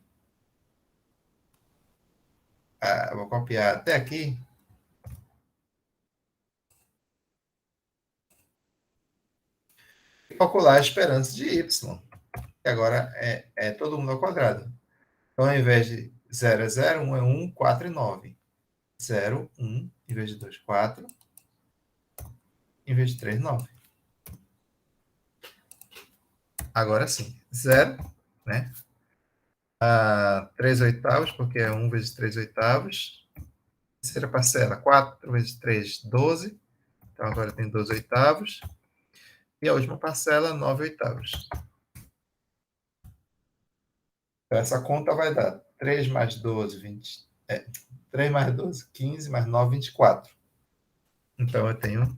Vou copiar até aqui. E calcular a esperança de y, que agora é todo mundo ao quadrado. Então, ao invés de 0 é 0, 1 é 1, 4 e 9. 0, 1, em vez de 2, 4. Em vez de 3, 9. Agora sim, 0, né? 3 oitavos, porque é 1 vezes 3 oitavos. Terceira parcela, 4 vezes 3, 12. Então, agora tem 12 oitavos. E a última parcela, 9 oitavos. Então, essa conta vai dar 3 mais 12, 20. 3 mais 12, 15, mais 9, 24. Então, eu tenho...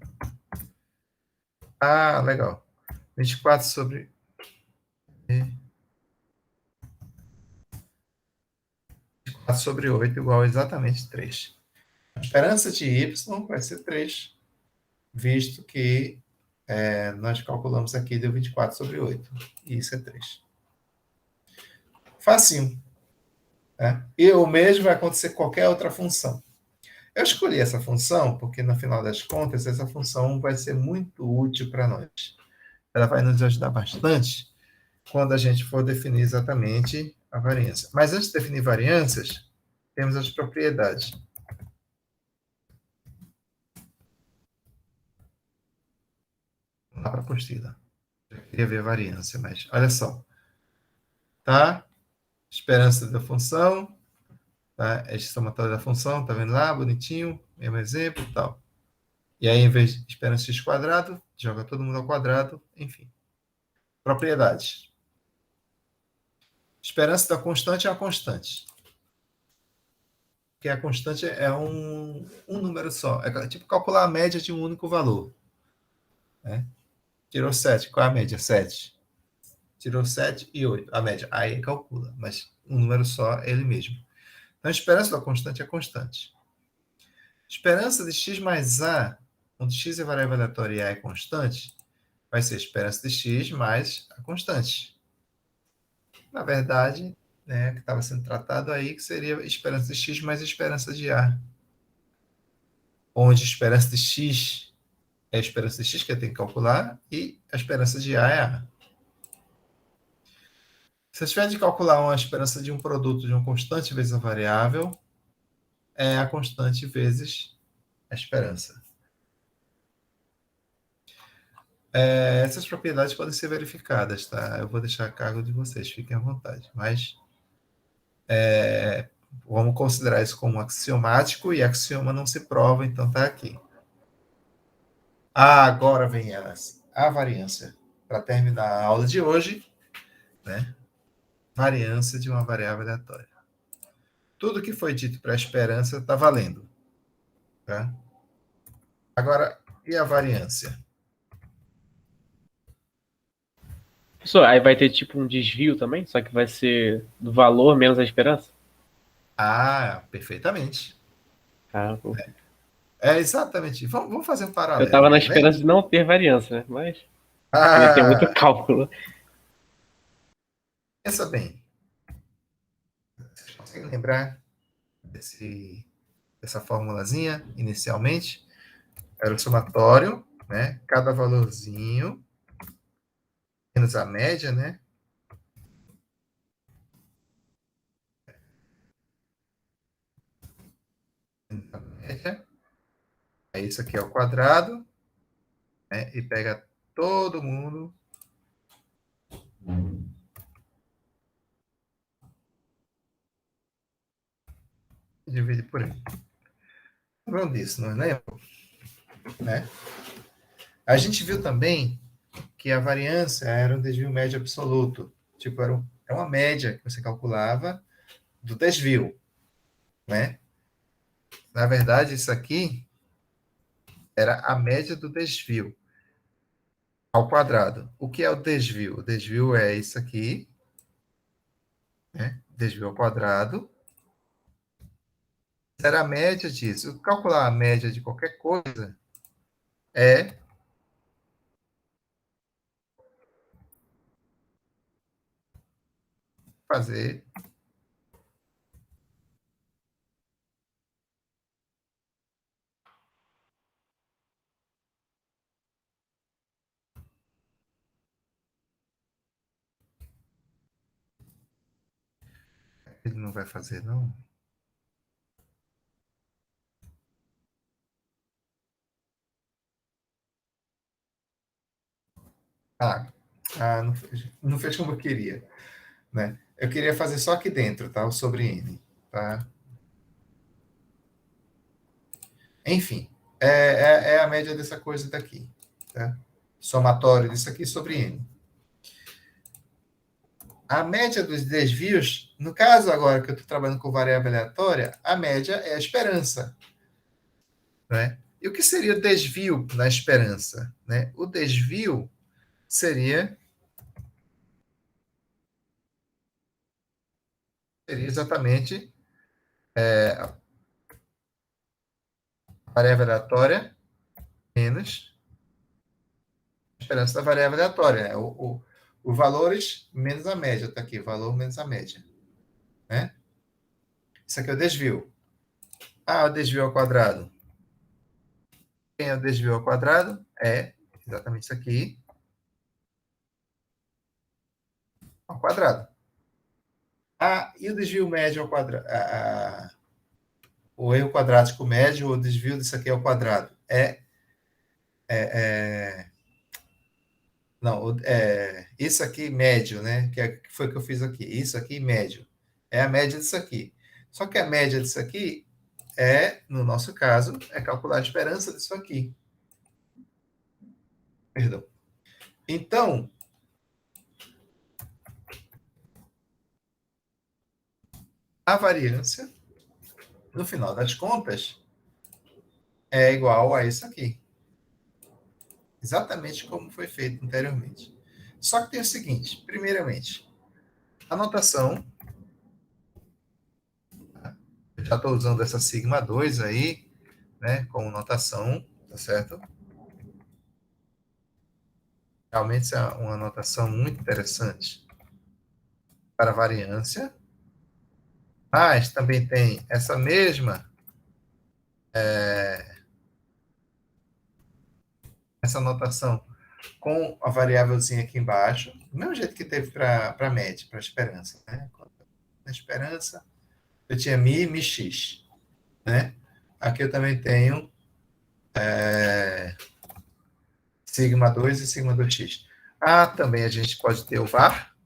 legal. 24 sobre... 24 sobre 8 igual a exatamente 3. A esperança de y vai ser 3, visto que nós calculamos aqui, deu 24 sobre 8. E isso é 3. Facinho. Né? E o mesmo vai acontecer com qualquer outra função. Eu escolhi essa função porque, no final das contas, essa função vai ser muito útil para nós. Ela vai nos ajudar bastante quando a gente for definir exatamente a variância. Mas antes de definir variâncias, temos as propriedades. Vamos lá para a apostila. Eu queria ver a variância, mas olha só. Tá? Esperança da função. Tá? Este somatório da função, tá vendo lá? Bonitinho. Mesmo exemplo e tal. E aí, em vez de esperança x quadrado, joga todo mundo ao quadrado. Enfim. Propriedades. Esperança da constante é a constante. Porque a constante é um número só. É tipo calcular a média de um único valor. Né? Tirou 7. Qual é a média? 7. Tirou 7 e 8. A média. Aí calcula. Mas um número só é ele mesmo. Então, a esperança da constante é constante. Esperança de x mais a, onde x é variável aleatória e a é constante, vai ser a esperança de x mais a constante. Na verdade, né, que estava sendo tratado aí, que seria a esperança de x mais a esperança de a. Onde a esperança de x é a esperança de x que eu tenho que calcular e a esperança de a é a. Se eu tiver de calcular uma esperança de um produto de uma constante vezes a variável, é a constante vezes a esperança. Essas propriedades podem ser verificadas, tá? Eu vou deixar a cargo de vocês, fiquem à vontade. Mas vamos considerar isso como axiomático e axioma não se prova, então tá aqui. Agora vem elas. A variância. Para terminar a aula de hoje, né? Variância de uma variável aleatória. Tudo que foi dito para a esperança está valendo. Tá? Agora, e a variância?
Professor, aí vai ter tipo um desvio também, só que vai ser do valor menos a esperança?
Perfeitamente.
Ah, pô.
É exatamente. Vamos fazer um
Eu
paralelo
tava na
aí, né?
esperança de não ter variância, né? Mas ia ter muito
Ah,
cálculo.
pensa bem. Vocês conseguem lembrar dessa formulazinha inicialmente? Era o somatório, né? Cada valorzinho menos a média, né? Menos a média. Aí isso aqui é o quadrado, né? E pega todo mundo e divide por ele. Lembram disso, não lembram? Né? A gente viu também que a variância era um desvio médio absoluto. Tipo, era uma média que você calculava do desvio, né? Na verdade, isso aqui era a média do desvio ao quadrado. O que é o desvio? O desvio é isso aqui, né? Desvio ao quadrado. Era a média disso. Calcular a média de qualquer coisa é fazer ele não vai fazer, não? Ah, não fez como eu queria, né? Eu queria fazer só aqui dentro, tá? O sobre N, tá? Enfim, é a média dessa coisa daqui, tá? Somatório disso aqui sobre N. A média dos desvios, no caso agora que eu estou trabalhando com variável aleatória, a média é a esperança, né? E o que seria o desvio na esperança, né? O desvio seria exatamente a variável aleatória menos a esperança da variável aleatória, né? O valores menos a média, está aqui, valor menos a média, né? Isso aqui é o desvio. O desvio ao quadrado. Quem é o desvio ao quadrado? É exatamente isso aqui, ao quadrado. E o desvio médio ao quadrado? O erro quadrático médio, o desvio disso aqui ao quadrado? Não, isso aqui médio, né? Que foi o que eu fiz aqui. Isso aqui médio. É a média disso aqui. Só que a média disso aqui no nosso caso, é calcular a esperança disso aqui. Perdão. Então, a variância, no final das contas, é igual a isso aqui. Exatamente como foi feito anteriormente. Só que tem o seguinte, primeiramente, a notação, eu já estou usando essa sigma 2 aí, né, como notação, tá certo? Realmente é uma notação muito interessante para a variância, mas também tem essa mesma, essa notação com a variávelzinha aqui embaixo, do mesmo jeito que teve para a média, para a esperança. Né? Na esperança, eu tinha mi x. Né? Aqui eu também tenho sigma 2 e sigma 2x. Ah, também a gente pode ter o var,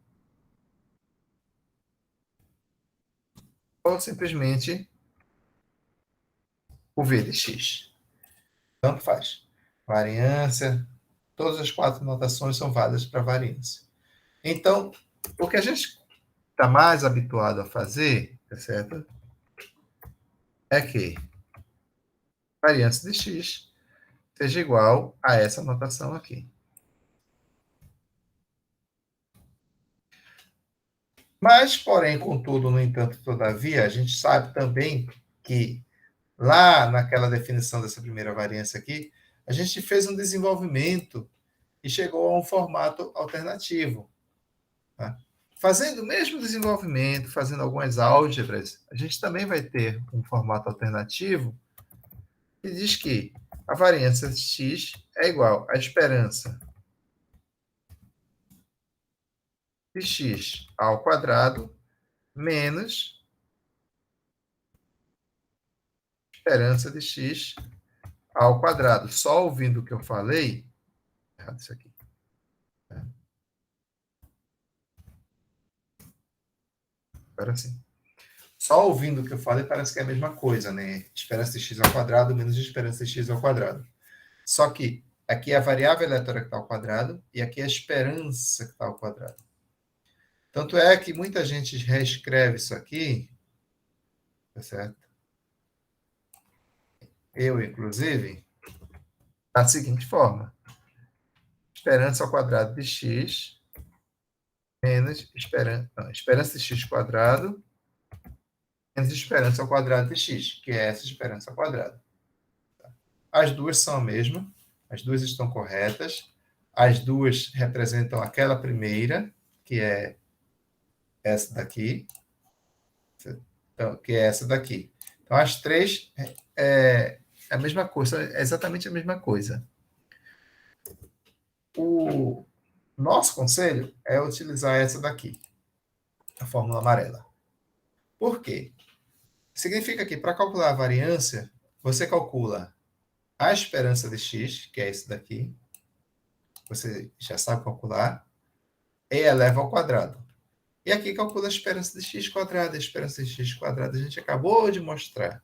ou simplesmente o v de x. Tanto faz. Variância, todas as 4 notações são válidas para variância. Então, o que a gente está mais habituado a fazer, tá certo? É que variância de x seja igual a essa notação aqui. Mas, porém, contudo, no entanto, todavia, a gente sabe também que lá naquela definição dessa primeira variância aqui, a gente fez um desenvolvimento e chegou a um formato alternativo. Tá? Fazendo o mesmo desenvolvimento, fazendo algumas álgebras, a gente também vai ter um formato alternativo que diz que a variância de x é igual à esperança de x ao quadrado menos esperança de x ao quadrado. Só ouvindo o que eu falei, errado isso aqui. Agora sim. Só ouvindo o que eu falei parece que é a mesma coisa, né? Esperança de x ao quadrado menos esperança de x ao quadrado. Só que aqui é a variável aleatória que está ao quadrado e aqui é a esperança que está ao quadrado. Tanto é que muita gente reescreve isso aqui, tá certo? Eu, inclusive, da seguinte forma. Esperança ao quadrado de x menos esperança de x quadrado menos esperança ao quadrado de x, que é essa esperança ao quadrado. As duas são a mesma, as duas estão corretas, as duas representam aquela primeira, que é essa daqui, então, que é essa daqui. Então, as três é a mesma coisa, é exatamente a mesma coisa. O nosso conselho é utilizar essa daqui, a fórmula amarela. Por quê? Significa que para calcular a variância, você calcula a esperança de x, que é esse daqui, você já sabe calcular, e eleva ao quadrado. E aqui calcula a esperança de x quadrado. A esperança de x quadrado a gente acabou de mostrar,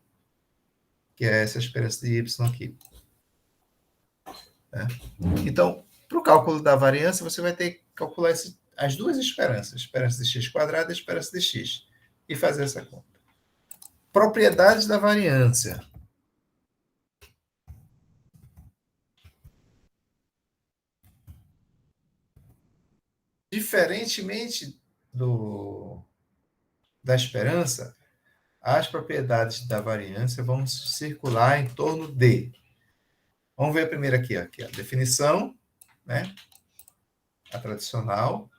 que é essa esperança de y aqui. Né? Então, para o cálculo da variância, você vai ter que calcular as duas esperanças, a esperança de x quadrado e a esperança de x, e fazer essa conta. Propriedades da variância. Diferentemente da esperança, as propriedades da variância vão circular em torno de. Vamos ver primeiro aqui, a definição, né? A tradicional.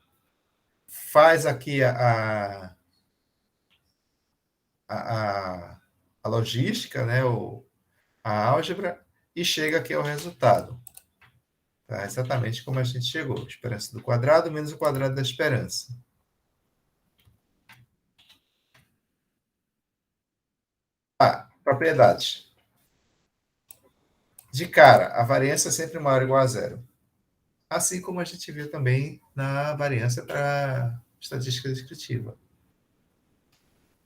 Faz aqui a logística, né? A álgebra, e chega aqui ao resultado. Tá? Exatamente como a gente chegou. Esperança do quadrado menos o quadrado da esperança. Propriedades. De cara, a variância é sempre maior ou igual a zero. Assim como a gente viu também na variância para estatística descritiva.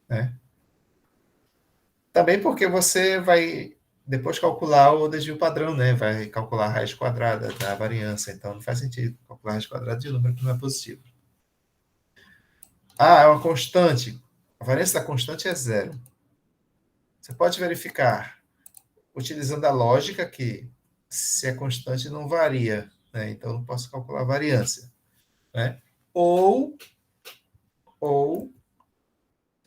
Né? Também porque você vai depois calcular o desvio padrão, né? Vai calcular a raiz quadrada da variância, então não faz sentido calcular a raiz quadrada de um número que não é positivo. É uma constante. A variância da constante é zero. Você pode verificar utilizando a lógica que se é constante não varia, né? Então não posso calcular a variância. Né? Ou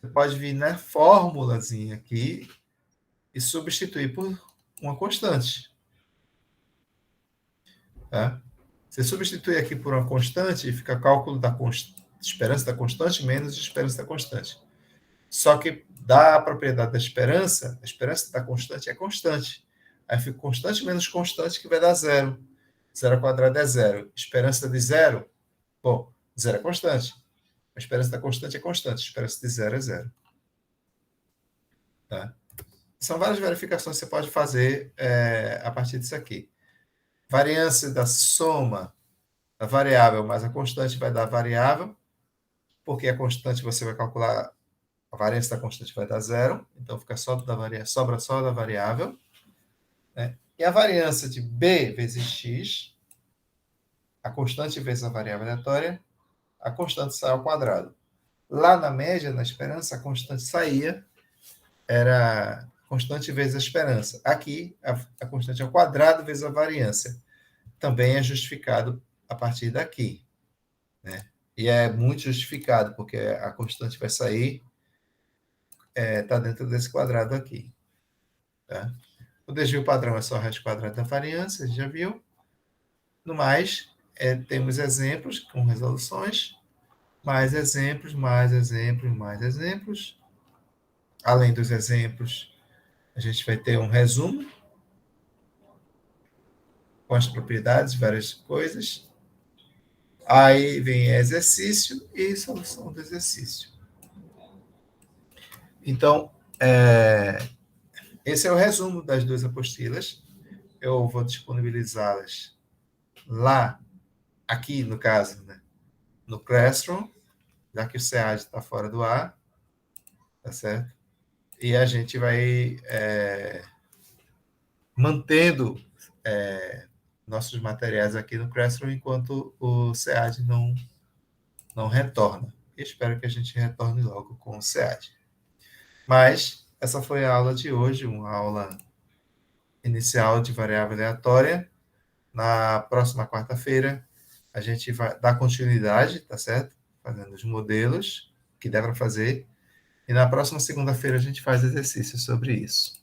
você pode vir na fórmulazinha aqui e substituir por uma constante. Tá? Você substitui aqui por uma constante e fica cálculo da esperança da constante menos esperança da constante. Só que dá a propriedade da esperança, a esperança da constante é constante. Aí fica constante menos constante, que vai dar zero. 0 ao quadrado é zero. Esperança de zero? Bom, zero é constante. A esperança da constante é constante. A esperança de zero é zero. Tá? São várias verificações que você pode fazer a partir disso aqui. Variância da soma da variável mais a constante vai dar variável, porque a constante você vai calcular, a variância da constante vai dar zero, então fica sobra só da variável. Né? E a variância de b vezes x, a constante vezes a variável aleatória, a constante sai ao quadrado. Lá na média, na esperança, a constante saía, era constante vezes a esperança. Aqui, a constante ao quadrado vezes a variância. Também é justificado a partir daqui. Né? E é muito justificado, porque a constante vai sair, está dentro desse quadrado aqui. Tá? O desvio padrão é só a raiz quadrada da variância, a gente já viu. No mais, temos exemplos com resoluções, mais exemplos, mais exemplos, mais exemplos. Além dos exemplos, a gente vai ter um resumo com as propriedades, várias coisas. Aí vem exercício e solução do exercício. Então, esse é o resumo das duas apostilas. Eu vou disponibilizá-las lá, aqui no caso, né, no Classroom, já que o SEAD está fora do ar, tá certo? E a gente vai mantendo nossos materiais aqui no Classroom enquanto o SEAD não retorna. E espero que a gente retorne logo com o SEAD. Mas essa foi a aula de hoje, uma aula inicial de variável aleatória. Na próxima quarta-feira, a gente vai dar continuidade, tá certo? Fazendo os modelos que dá para fazer. E na próxima segunda-feira, a gente faz exercícios sobre isso.